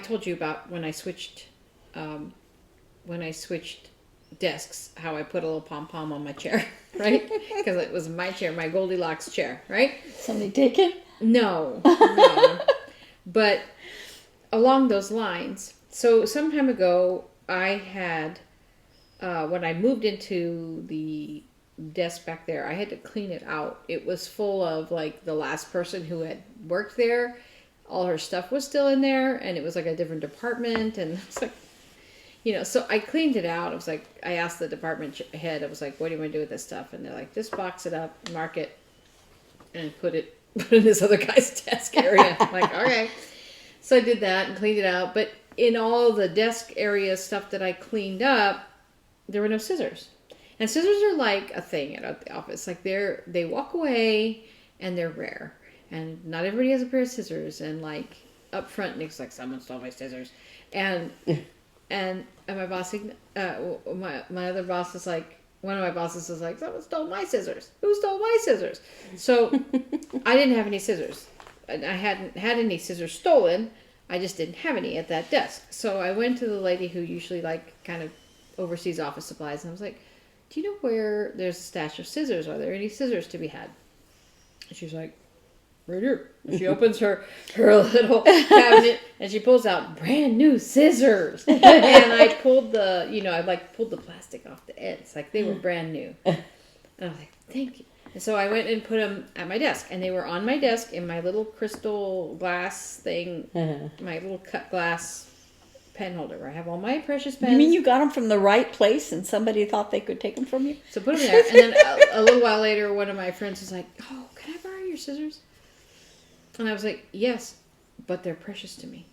told you about when I switched desks, how I put a little pom pom on my chair, right? Because it was my chair, my Goldilocks chair, right?
Somebody take it?
No. But along those lines, so some time ago, I had when I moved into the desk back there, I had to clean it out. It was full of like the last person who had worked there. All her stuff was still in there, and it was like a different department, and it's like, so I cleaned it out. I was like, I asked the department head, I was like, what do you want to do with this stuff? And they're like, just box it up, mark it, and put it in this other guy's desk area. I'm like, okay. So I did that and cleaned it out, but in all the desk area stuff that I cleaned up, there were no scissors. And scissors are like a thing at the office. Like they walk away and they're rare. And not everybody has a pair of scissors. And like up front, Nick's like, someone stole my scissors. And my boss, my other boss is like, one of my bosses is like, someone stole my scissors. Who stole my scissors? So I didn't have any scissors. I hadn't had any scissors stolen. I just didn't have any at that desk. So I went to the lady who usually like kind of oversees office supplies. And I was like, do you know where there's a stash of scissors? Are there any scissors to be had? And she's like, right here. And she opens her little cabinet and she pulls out brand new scissors. And I pulled I pulled the plastic off the ends. Like they were brand new. And I was like, thank you. And so I went and put them at my desk. And they were on my desk in my little crystal glass thing, my little cut glass pen holder where I have all my precious pens.
You mean you got them from the right place and somebody thought they could take them from you?
So put them there. And then a little while later, one of my friends was like, oh, can I borrow your scissors? And I was like, yes, but they're precious to me.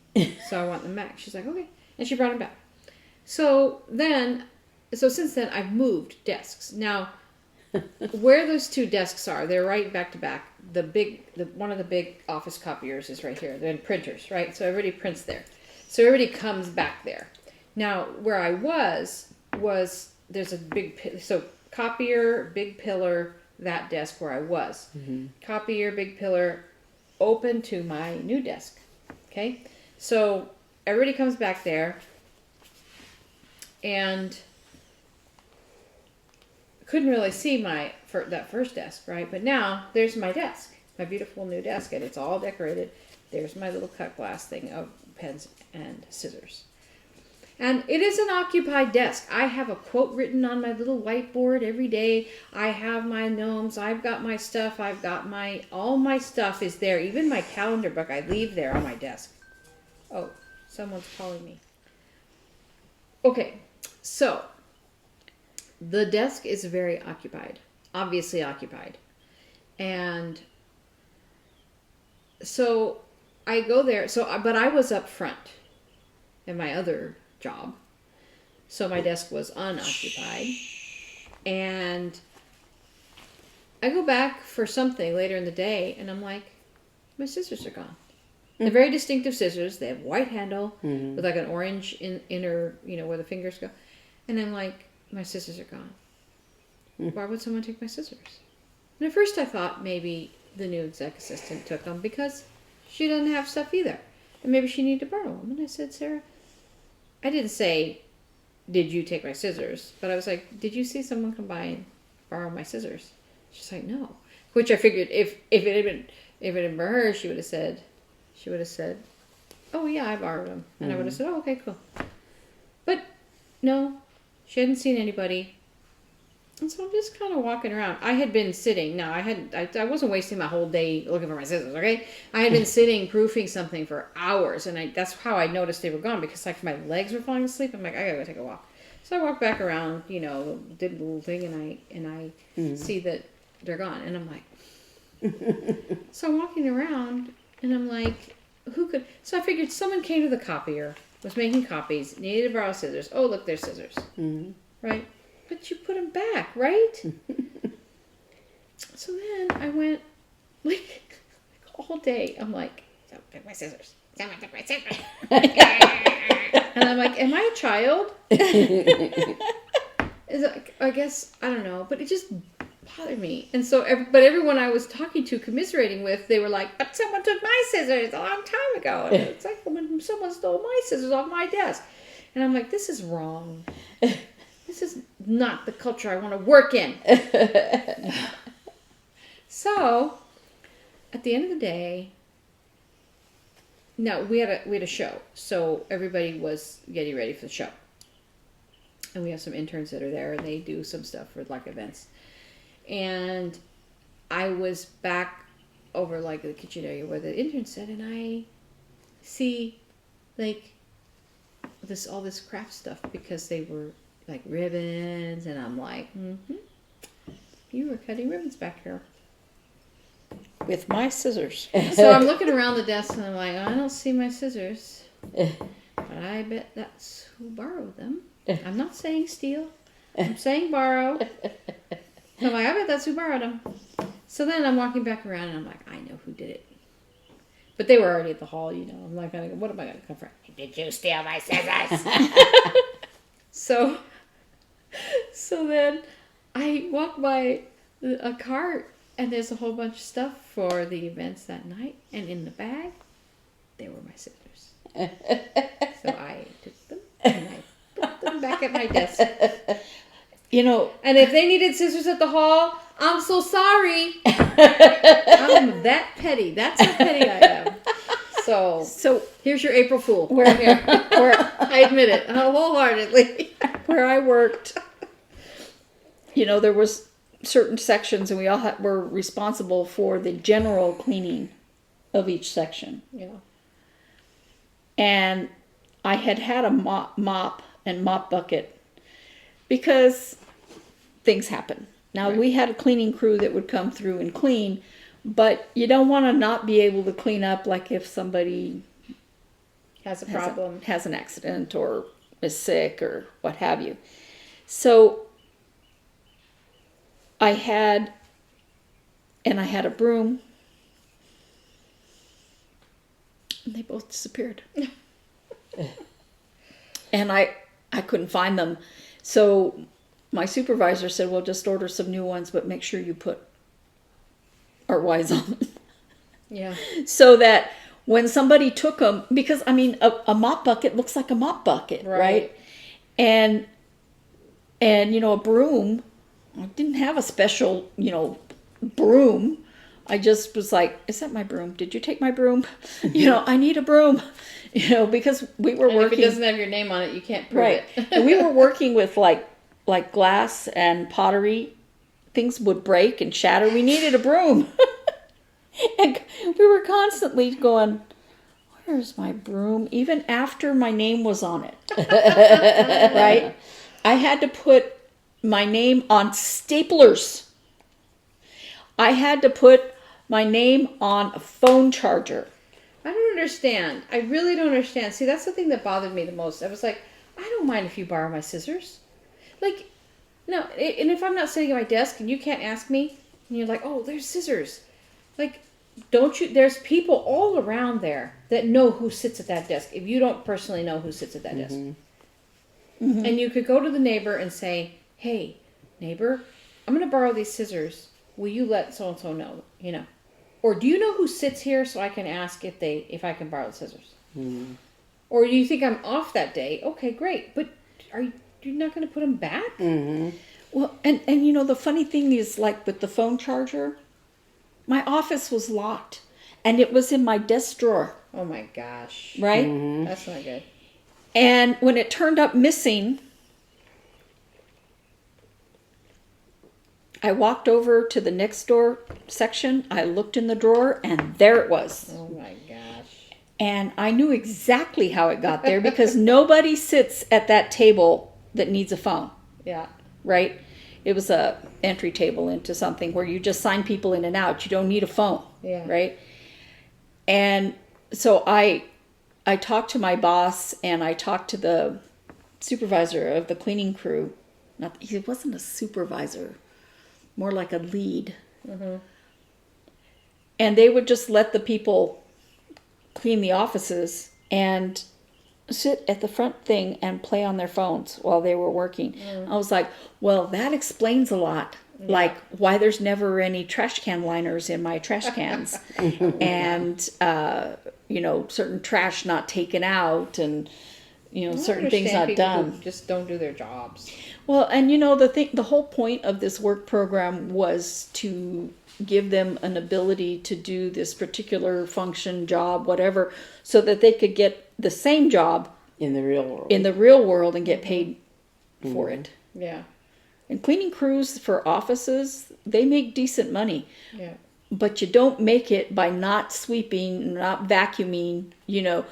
So I want them back. She's like, okay. And she brought them back. So since then, I've moved desks. Now, where those two desks are, they're right back to back. One of the big office copiers is right here. They're in printers, right? So everybody prints there. So everybody comes back there. Now, where I was there's a big, so copier, big pillar, that desk where I was. Mm-hmm. Copier, big pillar, open to my new desk. Okay? So everybody comes back there and couldn't really see that first desk, right? But now there's my desk, my beautiful new desk, and it's all decorated. There's my little cut glass thing of pens and scissors. And it is an occupied desk. I have a quote written on my little whiteboard every day. I have my gnomes. I've got my stuff. All my stuff is there. Even my calendar book I leave there on my desk. Oh, Someone's calling me. Okay, so the desk is very occupied, obviously occupied. And so I go there. But I was up front in my other job. So my desk was unoccupied. And I go back for something later in the day, and I'm like, my scissors are gone. They're very distinctive scissors. They have white handle with like an orange inner, where the fingers go. And I'm like, my scissors are gone. Why would someone take my scissors? And at first I thought maybe the new exec assistant took them because she doesn't have stuff either. And maybe she needed to borrow them. And I said, Sarah, I didn't say, did you take my scissors? But I was like, did you see someone come by and borrow my scissors? She's like, no. Which I figured if it had been her, she would have said, oh yeah, I borrowed them. And I would have said, oh, okay, cool. But no, she hadn't seen anybody. And so I'm just kind of walking around. I had been sitting. Now, I wasn't wasting my whole day looking for my scissors, okay? I had been sitting proofing something for hours, and that's how I noticed they were gone, because like my legs were falling asleep. I'm like, I gotta go take a walk. So I walked back around, did a little thing, and I see that they're gone, and I'm like, so I'm walking around, and I'm like, who could? So I figured someone came to the copier, was making copies, needed to borrow scissors. Oh, look, there's scissors, right? But you put them back, right? So then I went, like all day, I'm like, someone took my scissors. Someone took my scissors. And I'm like, am I a child? I guess, I don't know, but it just bothered me. And so, but everyone I was talking to, commiserating with, they were like, but someone took my scissors a long time ago. And it's like when someone stole my scissors off my desk. And I'm like, this is wrong. This is not the culture I want to work in. So, at the end of the day, no, we had a show. So everybody was getting ready for the show. And we have some interns that are there, and they do some stuff for like events. And I was back over like the kitchen area where the intern said, and I see like all this craft stuff, because they were like ribbons, and I'm like, you were cutting ribbons back here.
With my scissors.
So I'm looking around the desk, and I'm like, I don't see my scissors. But I bet that's who borrowed them. I'm not saying steal. I'm saying borrow. So I'm like, I bet that's who borrowed them. So then I'm walking back around, and I'm like, I know who did it. But they were already at the hall, I'm like, what am I going to confront? Did you steal my scissors? So then I walk by a cart, and there's a whole bunch of stuff for the events that night. And in the bag, they were my scissors. So I took them, and I put them back at my desk. And if they needed scissors at the hall, I'm so sorry. I'm that petty. That's how petty I am. So here's your April Fool.
Where
I admit it wholeheartedly.
Where I worked, there was certain sections, and we all were responsible for the general cleaning of each section.
Yeah.
And I had a mop and mop bucket, because things happen. Now, we had a cleaning crew that would come through and clean, but you don't want to not be able to clean up, like if somebody
has a problem,
has an accident, or is sick, or what have you. So I had a broom, and they both disappeared. And I couldn't find them. So my supervisor said, well, just order some new ones, but make sure you put ArtWise on them.
Yeah.
So that when somebody took them, because a mop bucket looks like a mop bucket, right? And a broom, I didn't have a special, broom. I just was like, is that my broom? Did you take my broom? I need a broom. Because we were working.
If it doesn't have your name on it, you can't prove it.
And we were working with like glass and pottery. Things would break and shatter. We needed a broom. And we were constantly going, where's my broom? Even after my name was on it, right? I had to put my name on staplers. I had to put my name on a phone charger.
I don't understand. I really don't understand. See, that's the thing that bothered me the most. I was like, I don't mind if you borrow my scissors. Like, no, and if I'm not sitting at my desk and you can't ask me, and you're like, oh, there's scissors. Like, don't you, there's people all around there that know who sits at that desk if you don't personally know who sits at that desk. Mm-hmm. And you could go to the neighbor and say, hey, neighbor, I'm going to borrow these scissors. Will you let so-and-so know, you know? Or do you know who sits here so I can ask if I can borrow the scissors? Mm. Or do you think I'm off that day? Okay, great. But you're not going to put them back?
Mm-hmm. Well, and you know, the funny thing is, like with the phone charger, my office was locked. And it was in my desk drawer.
Oh my gosh.
Right?
Mm-hmm. That's not good.
And when it turned up missing, I walked over to the next door section. I looked in the drawer, and there it was.
Oh my gosh.
And I knew exactly how it got there because nobody sits at that table that needs a phone.
Yeah.
Right? It was a entry table into something where you just sign people in and out. You don't need a phone.
Yeah.
Right? And so I talked to my boss, and I talked to the supervisor of the cleaning crew. He wasn't a supervisor. More like a lead. Mm-hmm. And they would just let the people clean the offices and sit at the front thing and play on their phones while they were working. Mm. I was like, well, that explains a lot. Yeah. Like why there's never any trash can liners in my trash cans. And, you know, certain trash not taken out and, you know, certain things not done.
Who just don't do their jobs.
Well, and you know, the whole point of this work program was to give them an ability to do this particular function, job, whatever, so that they could get the same job
in the real world.
In the real world and get paid for it.
Yeah.
And cleaning crews for offices, they make decent money.
Yeah.
But you don't make it by not sweeping, not vacuuming, you know,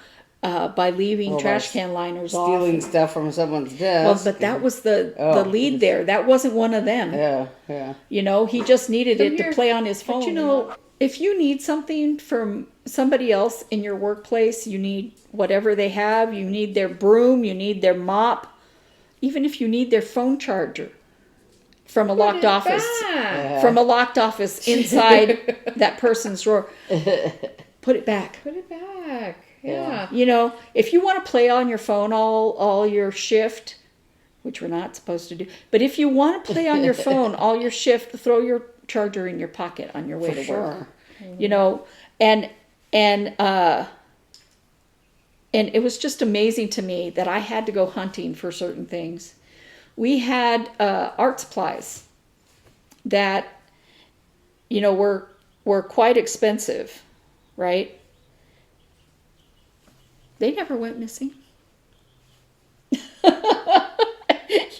by leaving trash can liners off.
Stealing stuff from someone's desk.
Well, but that was the lead there. That wasn't one of them.
Yeah, yeah.
You know, he just needed it to play on his phone. But you know, if you need something from somebody else in your workplace, you need whatever they have. You need their broom. You need their mop. Even if you need their phone charger from a locked office.
Yeah.
From a locked office inside that person's drawer. Put it back.
Put it back. Yeah.
You know, if you want to play on your phone all your shift, which we're not supposed to do, but if you want to play on your phone all your shift, throw your charger in your pocket on your way to work. Mm-hmm. You know, and it was just amazing to me that I had to go hunting for certain things. We had art supplies that, you know, were quite expensive, right? They never went missing.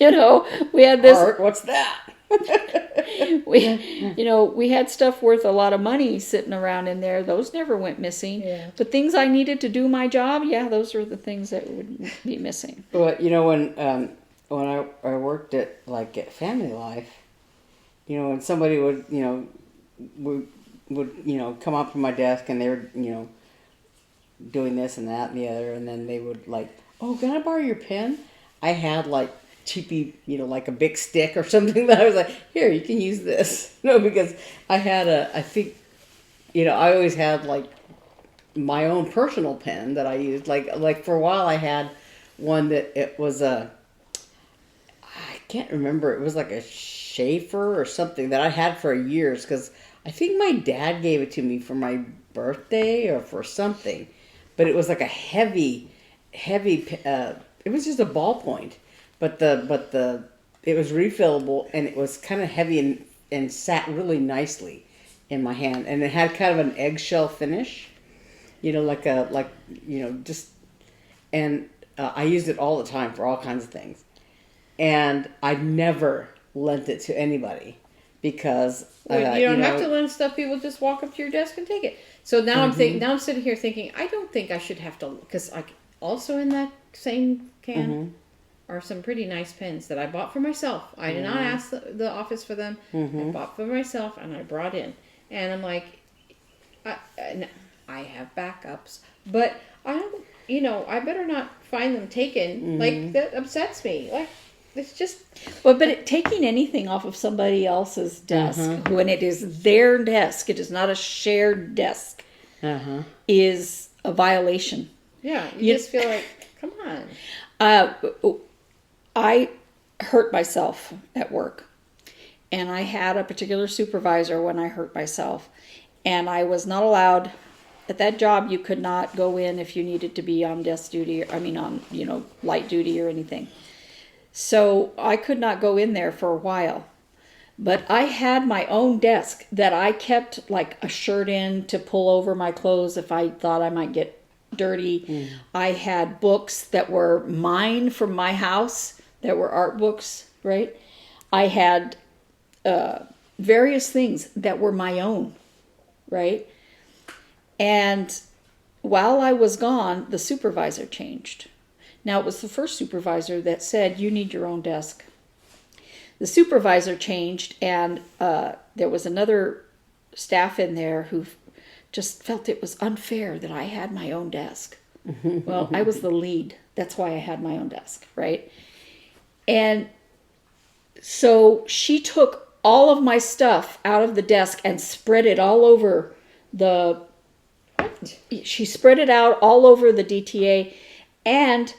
You know, we had this.
Art, what's that?
we had stuff worth a lot of money sitting around in there. Those never went missing.
Yeah.
But things I needed to do my job, yeah, those were the things that would be missing.
But you know, when I worked at Family Life, you know, when somebody would come up to my desk and they were, you know, doing this and that and the other, and then they would like, oh, can I borrow your pen? I had like cheapy, you know, like a big stick or something that I was like, here, you can use this. No, because I had I think, you know, I always had like my own personal pen that I used. Like for a while I had one that it was I can't remember. It was like a Schaefer or something that I had for years because I think my dad gave it to me for my birthday or for something. But it was like a heavy, it was just a ballpoint. But it was refillable and it was kind of heavy and sat really nicely in my hand. And it had kind of an eggshell finish, you know, and I used it all the time for all kinds of things. And I never lent it to anybody because
Well, you don't have to learn stuff. People just walk up to your desk and take it. So now now I'm sitting here thinking, I don't think I should have to, because also in that same can are some pretty nice pens that I bought for myself. I did not ask the office for them. I bought for myself and I brought in. And I'm like, I have backups, but I don't, I better not find them taken. Like, that upsets me. Like, it's just.
But taking anything off of somebody else's desk, when it is their desk, it is not a shared desk, is a violation.
Yeah, you just feel like, come on.
I hurt myself at work, and I had a particular supervisor when I hurt myself, and I was not allowed. At that job, you could not go in if you needed to be on desk duty, on light duty or anything. So I could not go in there for a while. But I had my own desk that I kept like a shirt in to pull over my clothes if I thought I might get dirty. I had books that were mine from my house, that were art books, right? I had various things that were my own, right? And while I was gone, the supervisor changed. Now, it was the first supervisor that said, you need your own desk. The supervisor changed, and there was another staff in there who just felt it was unfair that I had my own desk. Well, I was the lead. That's why I had my own desk, right? And so she took all of my stuff out of the desk and spread it all over she spread it out all over the DTA, and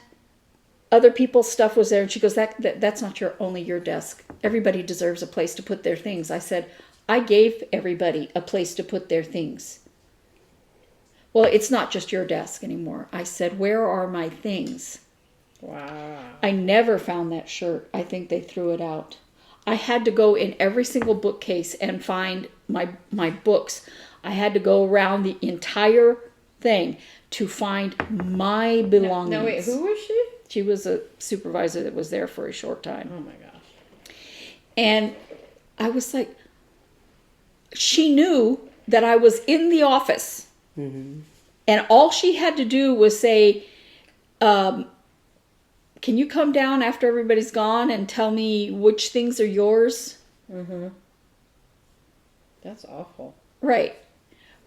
other people's stuff was there. And she goes, that's not only your desk. Everybody deserves a place to put their things. I said, I gave everybody a place to put their things. Well, it's not just your desk anymore. I said, where are my things?
Wow.
I never found that shirt. I think they threw it out. I had to go in every single bookcase and find my books. I had to go around the entire thing to find my belongings.
No, wait, who was she?
She was a supervisor that was there for a short time.
Oh my gosh.
And I was like, she knew that I was in the office. And all she had to do was say, can you come down after everybody's gone and tell me which things are yours?
That's awful.
Right.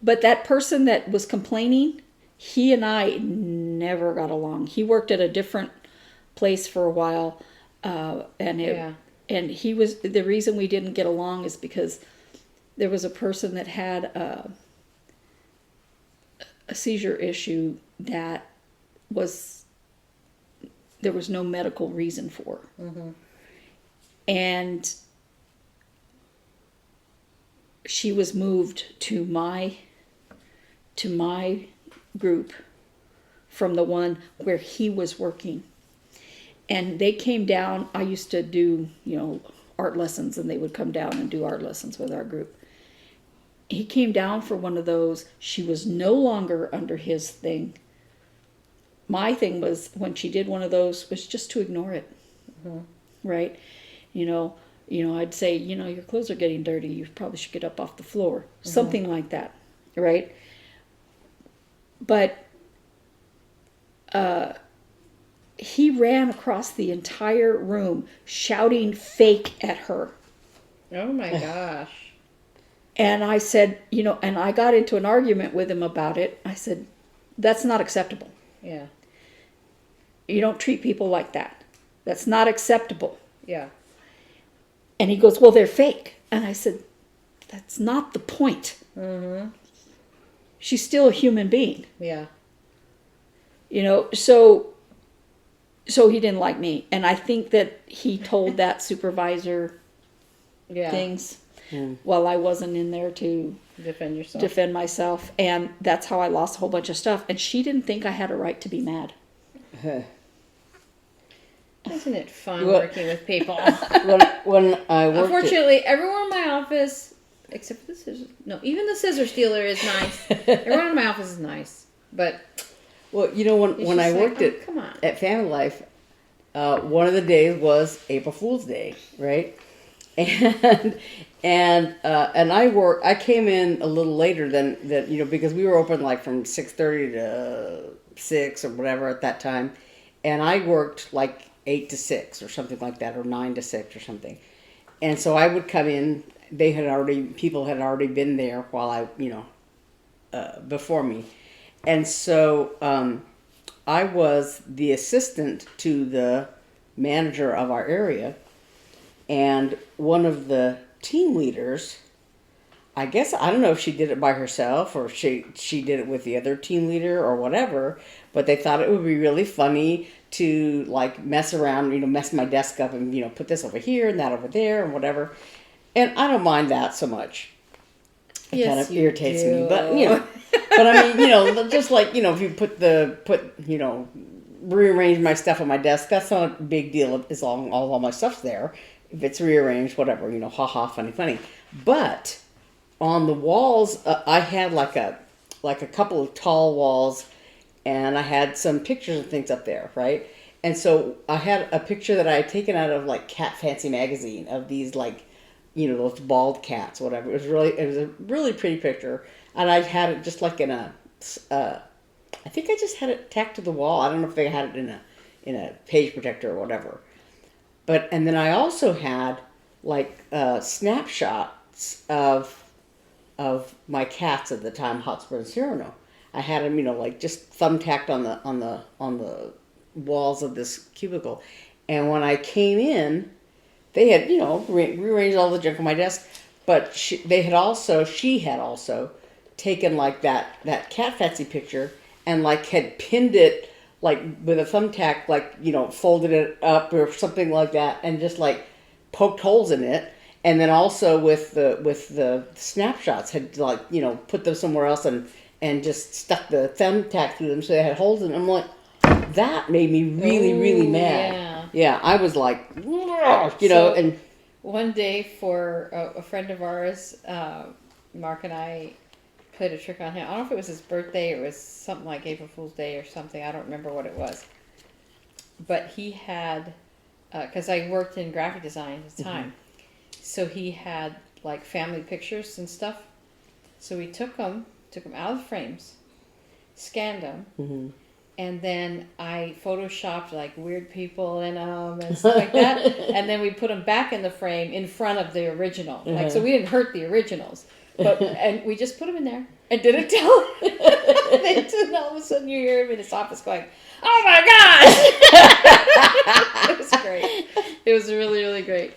But that person that was complaining, he and I never got along. He worked at a different place for a while, and he was, the reason we didn't get along is because there was a person that had a seizure issue that there was no medical reason for. And she was moved to my group from the one where he was working. And they came down. I used to do, art lessons, and they would come down and do art lessons with our group. He came down for one of those. She was no longer under his thing. My thing was, when she did one of those, was just to ignore it. Right? I'd say, your clothes are getting dirty. You probably should get up off the floor. Something like that. Right? But he ran across the entire room shouting fake at her.
Oh my gosh.
And I said, and I got into an argument with him about it. I said, that's not acceptable.
Yeah.
You don't treat people like that. That's not acceptable.
Yeah.
And he goes, well, they're fake. And I said, that's not the point. She's still a human being.
Yeah.
So he didn't like me. And I think that he told that supervisor things while I wasn't in there to defend myself. And that's how I lost a whole bunch of stuff. And she didn't think I had a right to be mad.
Isn't it fun working with people?
when I worked
Unfortunately, everyone in my office, except for the scissors, no, even the scissor stealer is nice. Everyone in my office is nice. But
when I worked at Family Life, one of the days was April Fool's Day, right? and I came in a little later than because we were open like from 6:30 to 6 or whatever at that time, and I worked like 8 to 6 or something like that, or 9 to 6 or something. And so I would come in. People had already been there while before me, and so I was the assistant to the manager of our area, and one of the team leaders, I guess, I don't know if she did it by herself or she did it with the other team leader or whatever, but they thought it would be really funny to like mess around, mess my desk up and, put this over here and that over there and whatever. And I don't mind that so much. It kind of irritates me, but but I mean, just like, if you rearrange my stuff on my desk, that's not a big deal as long all my stuff's there. If it's rearranged, whatever, ha ha, funny. But on the walls, I had like a couple of tall walls, and I had some pictures and things up there, right? And so I had a picture that I had taken out of like Cat Fancy magazine of these like, those bald cats, whatever. It was a really pretty picture, and I had it just like in a, I think I just had it tacked to the wall. I don't know if they had it in a page protector or whatever. And then I also had like snapshots of my cats at the time, Hotspur and Cyrano. I had them, like just thumbtacked on the walls of this cubicle. And when I came in, they had rearranged all the junk on my desk. But she had also taken like that Cat Fancy picture and like had pinned it like with a thumbtack, like, folded it up or something like that, and just like poked holes in it. And then also with the snapshots had like, put them somewhere else and just stuck the thumbtack through them so they had holes in them. I'm like, that made me really mad. Yeah, I was like, and
one day for a friend of ours, Mark and I played a trick on him. I don't know if it was his birthday or it was something like April Fool's Day or something. I don't remember what it was. But he had, because I worked in graphic design at the time, so he had like family pictures and stuff. So we took them out of the frames, scanned them, and then I photoshopped like weird people in them and stuff like that. And then we put them back in the frame in front of the original. Like, so we didn't hurt the originals. And we just put them in there and didn't tell him. And all of a sudden you hear him in his office going, "Oh my gosh!" It was great. It was really great.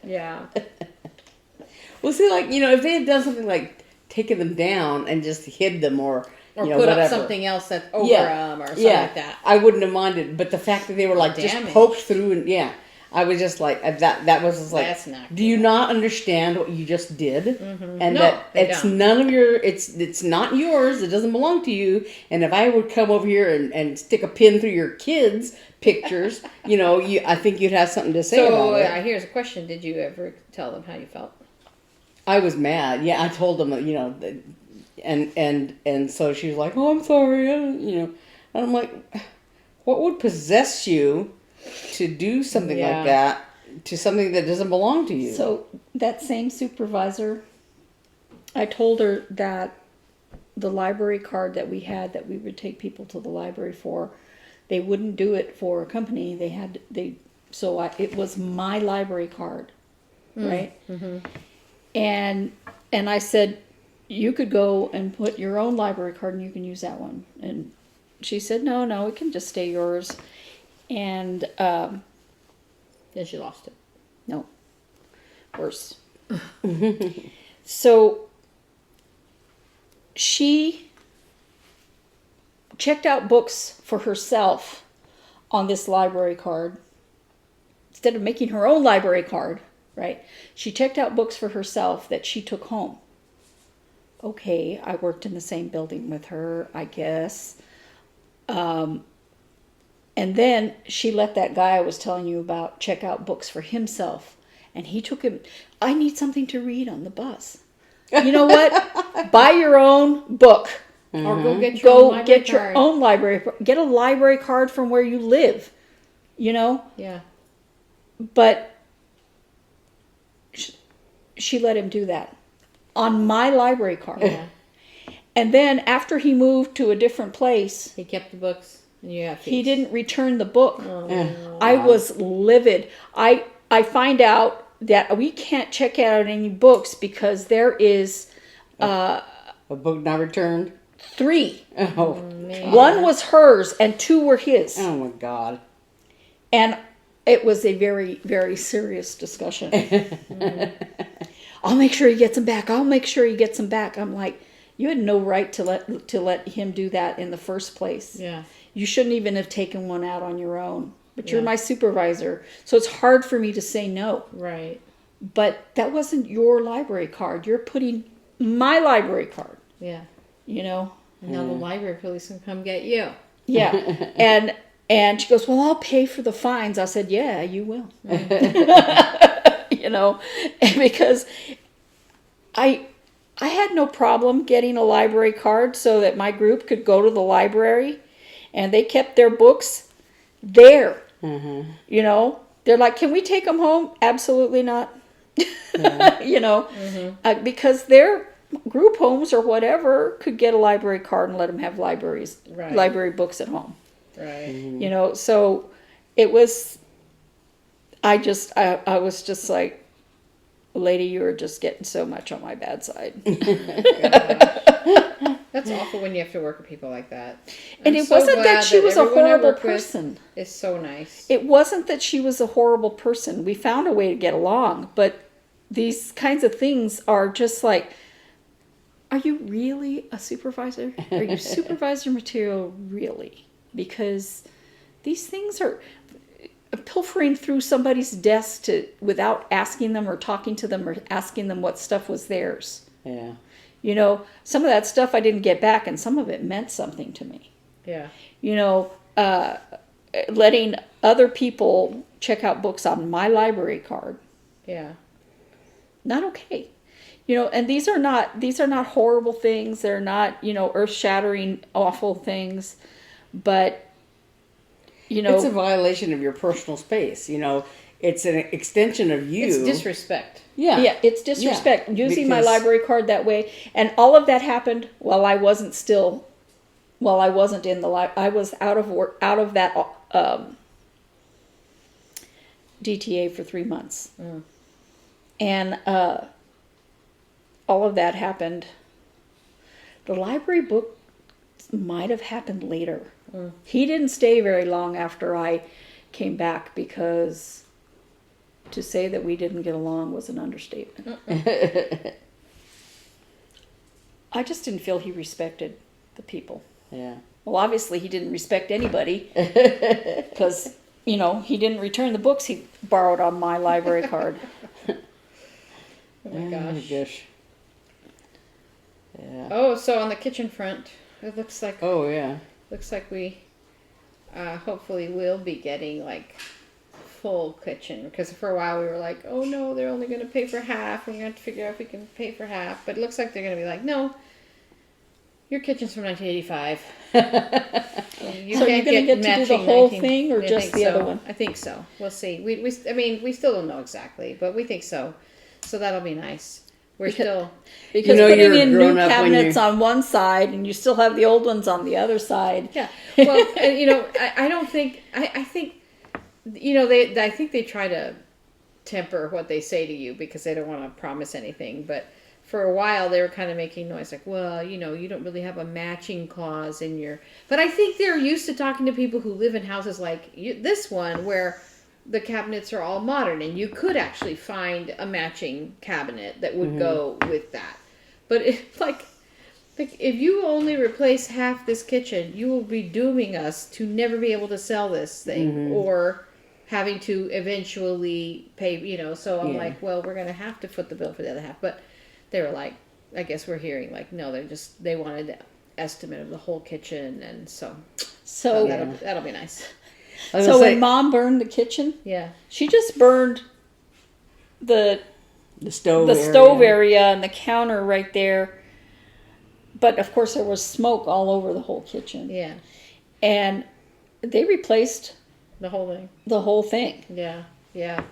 Yeah.
Well, see, like, if they had done something like taken them down and just hid them or
put
whatever.
up something else that's over them or something like that.
I wouldn't have minded. But the fact that they were like just poked through and I was just like, that was just like,
that's not
do you not understand what you just did? And
no,
that it's
don't.
none of your, it's not yours, it doesn't belong to you. And if I would come over here and stick a pin through your kids' pictures, I think you'd have something to say about it.
So here's a question. Did you ever tell them how you felt?
I was mad. Yeah, I told them, and so she was like, "Oh, I'm sorry," and I'm like, what would possess you to do something like that to something that doesn't belong to you?
So that same supervisor, I told her that the library card that we had that we would take people to the library for, they wouldn't do it for a company. It was my library card, right? And I said, you could go and put your own library card and you can use that one. And she said, no, it can just stay yours. And
then she lost it.
No, worse. So she checked out books for herself on this library card. Instead of making her own library card, right? She checked out books for herself that she took home. Okay, I worked in the same building with her, I guess. And then she let that guy I was telling you about check out books for himself. And he took him, I need something to read on the bus. You know what? Buy your own book.
Or go get your
own library card. Get a library card from where you live.
Yeah.
But she let him do that on my library card.
Yeah.
And then after he moved to a different place,
He kept the books, and you have
he didn't return the book.
Oh.
I was livid. I find out that we can't check out any books because there is
A book not returned.
3.
Oh,
Man.
One was hers and 2 were his.
oh my God.
And it was a very, very serious discussion. I'll make sure he gets them back. I'll make sure he gets them back. I'm like, you had no right to let him do that in the first place.
Yeah.
You shouldn't even have taken one out on your own. But you're
Yeah.
my supervisor, so it's hard for me to say no.
Right.
But that wasn't your library card. You're putting my library card,
Yeah.
you know?
And now the library police can come get you.
Yeah. And she goes, well, I'll pay for the fines. I said, yeah, you will. You know, because I had no problem getting a library card so that my group could go to the library, and they kept their books there.
Mm-hmm.
You know, they're like, can we take them home? Absolutely not. You know, because their group homes or whatever could get a library card and let them have
Right.
library books at home.
Right.
You know, so it was, I was just like, lady, you were just getting so much on my bad side.
That's awful when you have to work with people like that.
And
I'm
it
so
wasn't
glad
that she was a
everyone I
horrible
work with
person.
is so nice.
It wasn't that she was a horrible person. We found a way to get along, but these kinds of things are just like, are you really a supervisor? Are you supervisor material really? Because these things are pilfering through somebody's desk without asking them or talking to them or asking them what stuff was theirs.
Yeah.
You know, some of that stuff I didn't get back, and some of it meant something to me.
Yeah.
You know, letting other people check out books on my library card,
Yeah.
not okay. You know, and these are not horrible things. They're not, you know, earth-shattering, awful things. But, you know,
It's a violation of your personal space. You know, it's an extension of you.
It's disrespect.
Yeah.
yeah, it's disrespect.
Yeah,
Using my
because-
library card that way, and all of that happened while I wasn't in the I was out of that DTA for 3 months, and all of that happened. The library book might have happened later. He didn't stay very long after I came back, because to say that we didn't get along was an understatement. I just didn't feel he respected the people.
Yeah.
Well, obviously he didn't respect anybody, because, you know, he didn't return the books he borrowed on my library card.
Oh my gosh.
Yeah.
Oh, so on the kitchen front, it looks like
Oh yeah.
we hopefully will be getting like full kitchen, because for a while we were like, oh no, they're only going to pay for half, and we're going to have to figure out if we can pay for half. But it looks like they're going to be like, no, your kitchen's from 1985. You
So
can't
you're gonna get to do the
matching
whole
19
thing, or
I
just
think
the
so.
other one?
I think so. We'll see. I mean, we still don't know exactly, but we think so. So that'll be nice. We're still.
Because
You know
putting
you're
in new
grown up when
cabinets
you're-
on one side, and you still have the old ones on the other side.
Yeah. Well, and, you know, I don't think, I think, you know, I think they try to temper what they say to you, because they don't want to promise anything. But for a while they were kind of making noise like, well, you know, you don't really have a matching clause in your, but I think they're used to talking to people who live in houses like this one, where the cabinets are all modern, and you could actually find a matching cabinet that would go with that. But if, like if you only replace half this kitchen, you will be dooming us to never be able to sell this thing, or having to eventually pay, you know. So I'm like, well, we're going to have to foot the bill for the other half. But they were like, I guess we're hearing like, no, they wanted an estimate of the whole kitchen, and so that'll be nice.
So when Mom burned the kitchen,
Yeah.
she just burned the
stove
area and the counter right there. But of course there was smoke all over the whole kitchen.
Yeah.
And they replaced
The whole thing.
the whole thing.
Yeah. Yeah.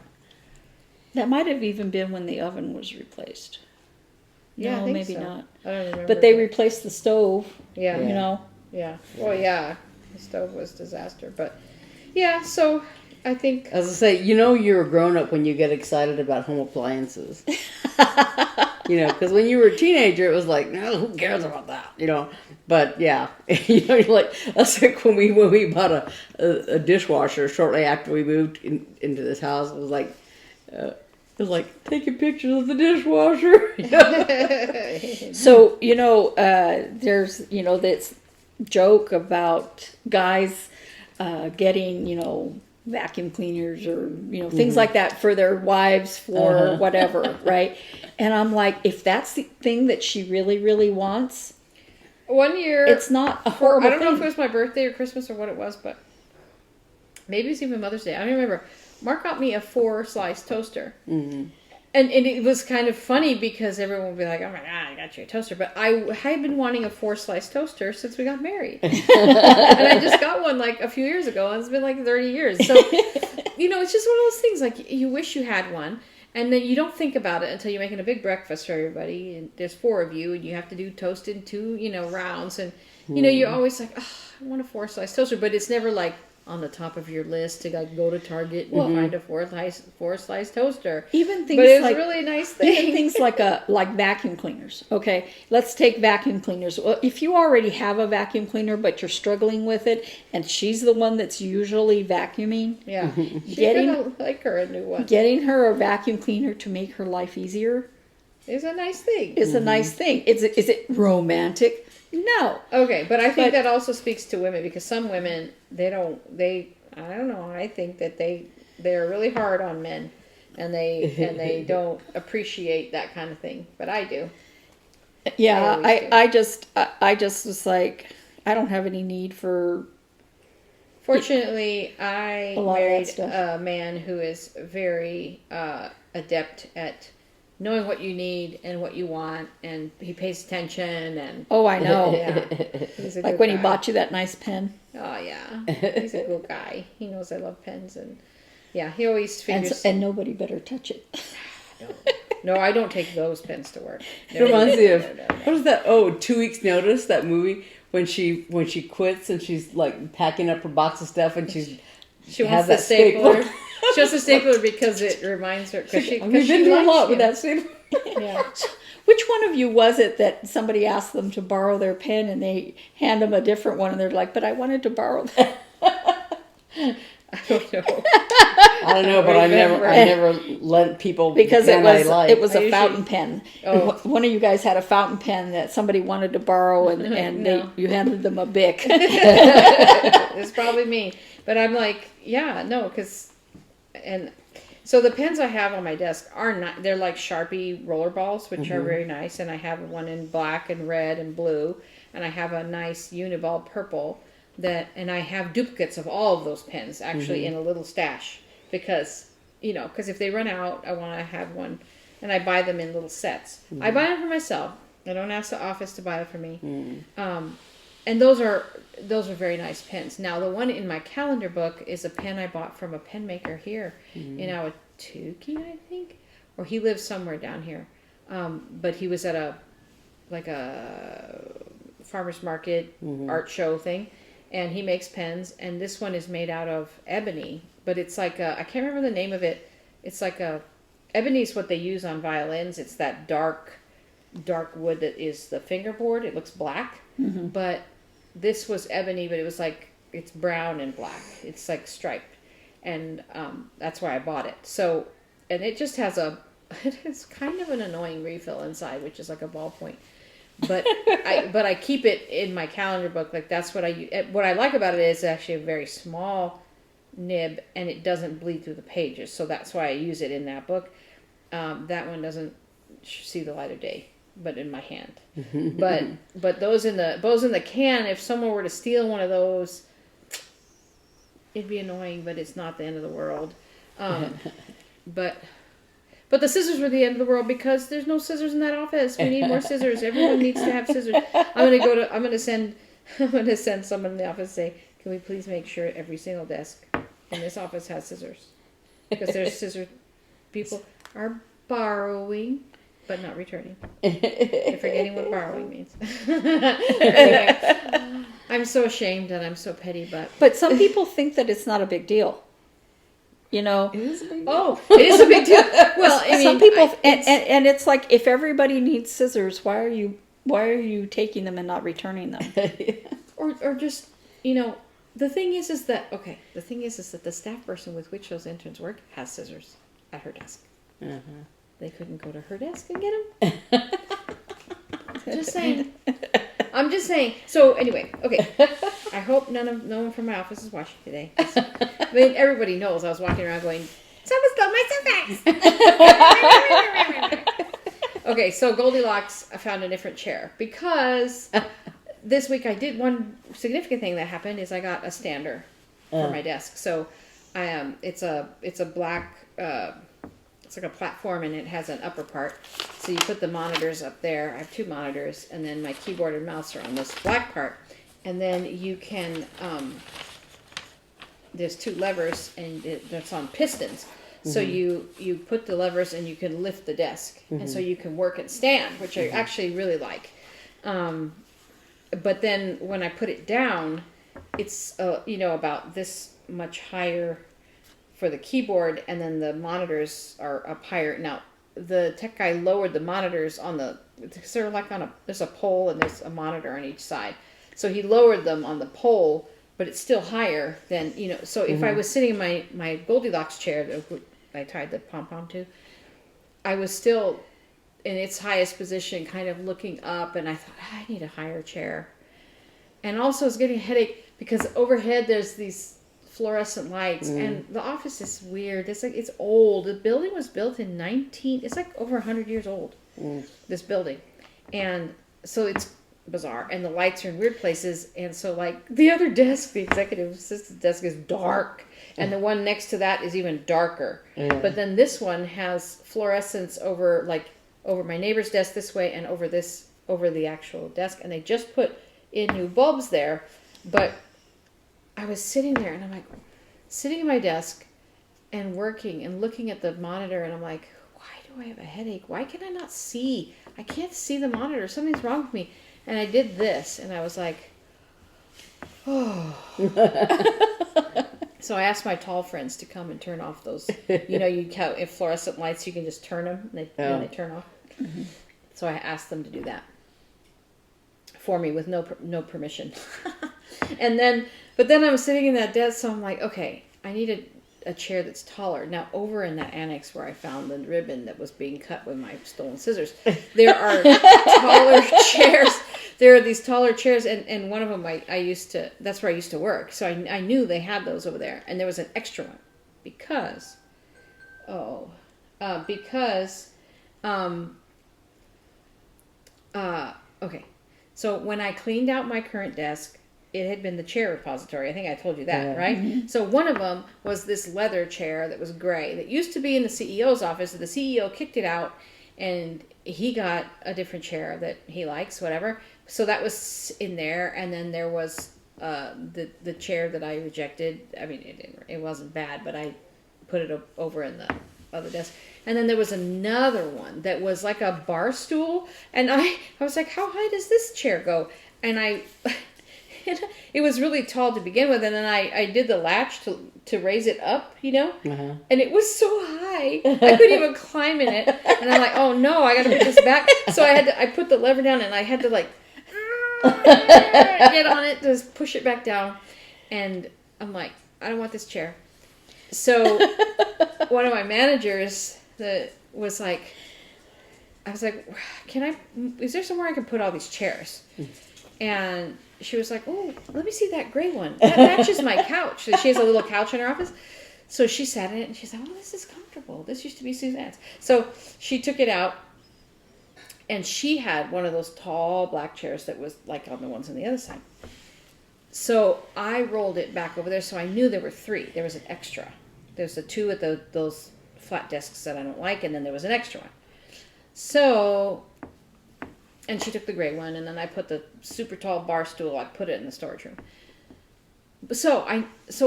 That might have even been when the oven was replaced.
Yeah,
No,
I think
maybe
so.
not.
I don't remember.
But they replaced the stove,
Yeah.
you know.
Yeah. Well, yeah. The stove was a disaster, but yeah. So I think
As I say, you're a grown up when you get excited about home appliances. Because when you were a teenager, it was like, no, who cares about that? But yeah, you're like, that's like when we bought a dishwasher shortly after we moved into this house. It was like taking pictures of the dishwasher.
So there's this joke about guys getting vacuum cleaners or things like that for their wives for whatever, right? And I'm like, if that's the thing that she really, really wants,
one year
it's not a horrible
I don't know if
thing.
it was my birthday or Christmas or what it was, but maybe it's even Mother's Day. I don't remember. Mark got me a 4-slice toaster.
Mm-hmm.
And it was kind of funny because everyone would be like, oh my God, I got you a toaster. But I had been wanting a 4-slice toaster since we got married. And I just got one like a few years ago, and it's been like 30 years. So, it's just one of those things, like you wish you had one, and then you don't think about it until you're making a big breakfast for everybody, and there's 4 of you, and you have to do toast in 2, rounds. And, you're always like, oh, I want a 4-slice toaster. But it's never like on the top of your list to like go to Target and find a 4-slice toaster.
Even things
but it's
like,
really a nice thing.
Even things like vacuum cleaners. Okay, let's take vacuum cleaners. Well, if you already have a vacuum cleaner but you're struggling with it, and she's the one that's usually vacuuming,
Yeah, she's
Getting-
gonna like her a new one.
getting her a vacuum cleaner to make her life easier
It's a nice thing.
is a nice thing. Is it romantic? No.
Okay, but I think
But-
that also speaks to women, because some women I don't know, I think that they're really hard on men, and they don't appreciate that kind of thing, but I do.
Yeah,
I always
I just was like, I don't have any need for.
Fortunately, I
A lot of that
married
stuff.
a man who is very adept at knowing what you need and what you want, and he pays attention, and
Oh, I know.
yeah, he's a
Like
good
when he
guy.
bought you that nice pen,
Oh yeah, he's a good guy. He knows I love pens, and yeah, he always
and,
figures.
and nobody better touch it.
No, I don't take those pens to work.
It reminds me of,
No.
what is that? Oh, 2 Weeks Notice, that movie when she quits and she's like packing up her box of stuff and
She
has
wants the
that
stapler.
stapler.
She wants the stapler because it reminds her. Cause she,
We've
cause
been
she
through a
likes
lot with
you.
that stapler.
Yeah.
Which one of you was it that somebody asked them to borrow their pen and they hand them a different one and they're like, but I wanted to borrow that.
I don't know.
I don't know, but I
Remember.
never lent people
Because
the
it
pen
was
I like.
it was
I
a
usually-
fountain pen.
Oh.
One of you guys had a fountain pen that somebody wanted to borrow and
No.
you handed them a Bic.
It's probably me. But I'm like, yeah, no, and so the pens I have on my desk are not, they're like Sharpie roller balls, which are very nice. And I have one in black and red and blue. And I have a nice Uniball purple and I have duplicates of all of those pens actually in a little stash because if they run out, I want to have one, and I buy them in little sets. I buy them for myself. I don't ask the office to buy it for me. And those are very nice pens. Now, the one in my calendar book is a pen I bought from a pen maker here in Ahwatukee, I think, or he lives somewhere down here. But he was at a farmer's market art show thing, and he makes pens. And this one is made out of ebony, but it's like I can't remember the name of it. It's like ebony is what they use on violins. It's that dark wood that is the fingerboard. It looks black, but this was ebony, but it was like, it's brown and black. It's like striped, and that's why I bought it. So, and it just has it's kind of an annoying refill inside, which is like a ballpoint. But I keep it in my calendar book. Like that's what what I like about it is actually a very small nib, and it doesn't bleed through the pages. So that's why I use it in that book. That one doesn't see the light of day, but in my hand. But those in the can, if someone were to steal one of those, it'd be annoying, but it's not the end of the world. But the scissors were the end of the world because there's no scissors in that office. We need more scissors. Everyone needs to have scissors. I'm gonna send someone in the office and say, can we please make sure every single desk in this office has scissors? Because there's scissor people. are borrowing, but not returning. You're forgetting what borrowing means. Anyway, I'm so ashamed and I'm so petty,
But some people think that it's not a big deal. You know,
It is a big deal.
oh, it is a big deal. Well, I mean,
some people, and it's like, if everybody needs scissors, why are you taking them and not returning them?
or just, you know, the thing is that the staff person with which those interns work has scissors at her desk.
Uh-huh.
They couldn't go to her desk and get them. Just saying. I'm just saying. So anyway, okay. I hope no one from my office is watching today. I mean, everybody knows I was walking around going, "Someone stole my scissors." Okay, so Goldilocks, I found a different chair because this week I did one significant thing that happened is I got a stander for my desk. So, it's a black. It's like a platform and it has an upper part. So you put the monitors up there. I have 2 monitors and then my keyboard and mouse are on this black part. And then you can, there's 2 levers and that's on pistons. So you put the levers and you can lift the desk. And so you can work and stand, which I actually really like. But then when I put it down, it's, about this much higher for the keyboard, and then the monitors are up higher. Now, the tech guy lowered the monitors because they're like there's a pole and there's a monitor on each side. So he lowered them on the pole, but it's still higher than, so if I was sitting in my Goldilocks chair that I tied the pom-pom to, I was still in its highest position, kind of looking up, and I thought, I need a higher chair. And also I was getting a headache because overhead there's these fluorescent lights and the office is weird. It's old. The building was built in it's like over 100 years old, this building. And so it's bizarre and the lights are in weird places. And so like the other desk, the executive assistant desk is dark and the one next to that is even darker. But then this one has fluorescence over my neighbor's desk this way and over the actual desk. And they just put in new bulbs there, but I was sitting there and I'm like, sitting at my desk and working and looking at the monitor and I'm like, why do I have a headache? Why can I not see? I can't see the monitor. Something's wrong with me. And I did this and I was like, oh. So I asked my tall friends to come and turn off those, if fluorescent lights, you can just turn them and they turn off. Mm-hmm. So I asked them to do that for me with no permission. But then I'm sitting in that desk, so I'm like, okay, I need a chair that's taller. Now, over in that annex where I found the ribbon that was being cut with my stolen scissors, there are taller chairs. There are these taller chairs, and one of them that's where I used to work. So I knew they had those over there, and there was an extra one because okay. So when I cleaned out my current desk, it had been the chair repository. I think I told you that, right? Mm-hmm. So one of them was this leather chair that was gray that used to be in the CEO's office. The CEO kicked it out and he got a different chair that he likes, whatever. So that was in there. And then there was the chair that I rejected. I mean, it wasn't bad, but I put it over in the other desk. And then there was another one that was like a bar stool. And I was like, how high does this chair go? And it was really tall to begin with, and then I did the latch to raise it up, and it was so high I couldn't even climb in it, and I'm like, oh no, I got to put this back. So I put the lever down, and I had to get on it to push it back down, and I'm like, I don't want this chair. So one of my managers was like, I was like, is there somewhere I can put all these chairs? And she was like, oh, let me see that gray one. That matches my couch. So she has a little couch in her office. So she sat in it and she's like, oh, this is comfortable. This used to be Suzanne's. So she took it out and she had one of those tall black chairs that was like on the ones on the other side. So I rolled it back over there. So I knew there were 3. There was an extra. There's the 2 at those flat desks that I don't like. And then there was an extra one. So... And she took the gray one, and then I put the super tall bar stool. I put it in the storage room. So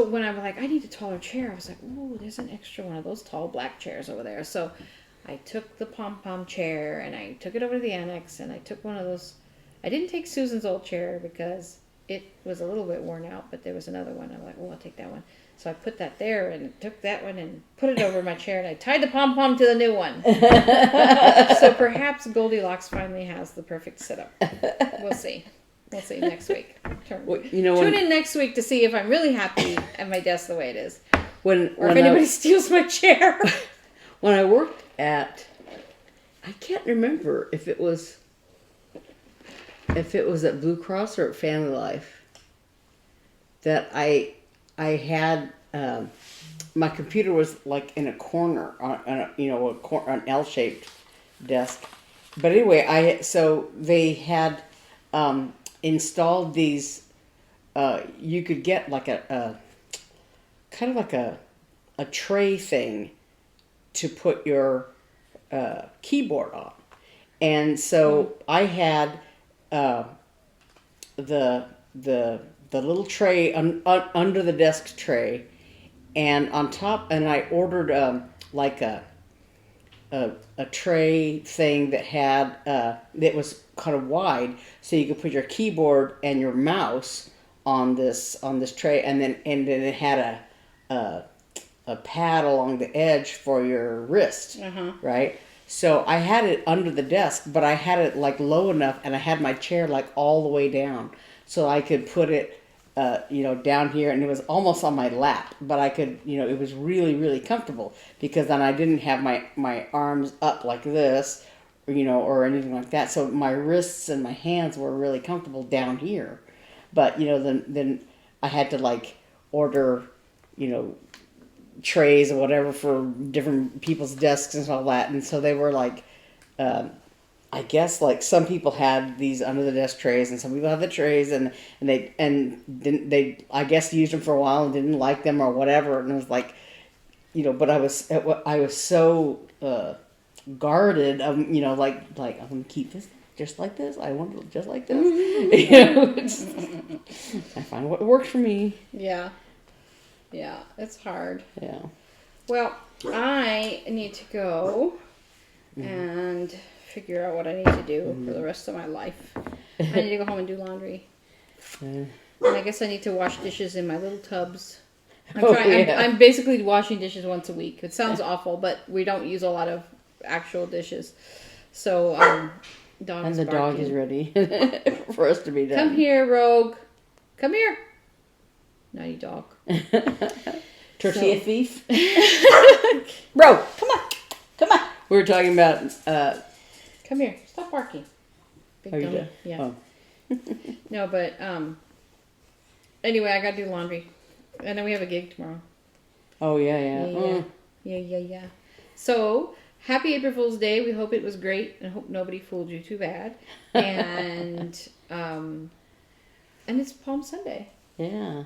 when I'm like, I need a taller chair, I was like, ooh, there's an extra one of those tall black chairs over there. So I took the pom-pom chair and I took it over to the annex and I took one of those. I didn't take Susan's old chair because it was a little bit worn out, but there was another one. I'm like, well, I'll take that one. So I put that there and took that one and put it over my chair and I tied the pom-pom to the new one. So perhaps Goldilocks finally has the perfect setup. We'll see. We'll see next week.
Well, you know,
Tune in next week to see if I'm really happy at my desk the way it is.
Or
if anybody steals my chair.
When I worked at, I can't remember if it was at Blue Cross or at Family Life, that I had my computer was like in a corner on an L-shaped desk. But anyway, so they had installed these. You could get like a kind of like a tray thing to put your keyboard on, and so I had the little tray under the desk tray, and on top, and I ordered like a tray thing that had that was kind of wide, so you could put your keyboard and your mouse on this tray, and then it had a pad along the edge for your wrist, right? So I had it under the desk, but I had it like low enough, and I had my chair like all the way down, so I could put it, down here, and it was almost on my lap, but I could, it was really, really comfortable, because then I didn't have my arms up like this, or anything like that. So my wrists and my hands were really comfortable down here. But, then I had to like order, trays or whatever for different people's desks and all that. And so they were like, I guess like some people had these under the desk trays, and some people had the trays, and they I guess used them for a while and didn't like them or whatever. And it was like, but I was so guarded, like I'm gonna keep this just like this. I want it just like this. I find what works for me.
Yeah, it's hard.
Yeah.
Well, I need to go and figure out what I need to do for the rest of my life. I need to go home and do laundry. And I guess I need to wash dishes in my little tubs. I'm basically washing dishes once a week. It sounds awful, but we don't use a lot of actual dishes. So, dog is barking.
Dog is ready for us to be done.
Come here, Rogue. Come here. Naughty dog.
Tortilla thief.
Rogue, come on. Come on.
We were talking about...
Come here. Stop barking. Big
you
dummy.
did?
Yeah.
Oh.
No, but anyway, I gotta do laundry, and then we have a gig tomorrow.
Oh yeah.
Yeah. So happy April Fool's Day. We hope it was great, and hope nobody fooled you too bad. And it's Palm Sunday.
Yeah.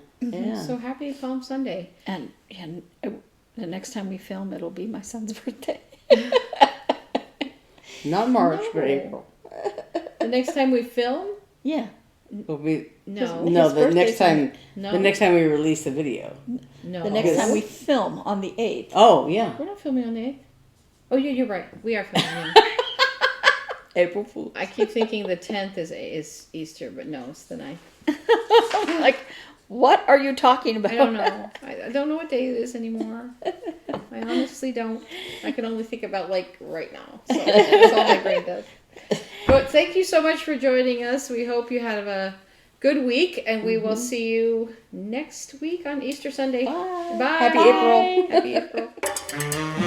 So happy Palm Sunday.
And the next time we film, it'll be my son's birthday.
Not March, but April.
The next time we film?
Yeah.
Will be
No.
the next time.
No.
The next time we release the video.
No.
The next time we film on the 8th.
Oh yeah.
We're not filming on the 8th. Oh yeah, you're right. We are filming.
April Fool.
I keep thinking the 10th is Easter, but no, it's the 9th.
Like, what are you talking about?
I don't know. I don't know what day it is anymore. I honestly don't. I can only think about like right now. So that's all my brain does. But thank you so much for joining us. We hope you have a good week, and we will see you next week on Easter Sunday.
Bye.
Bye.
Happy April.
Happy April.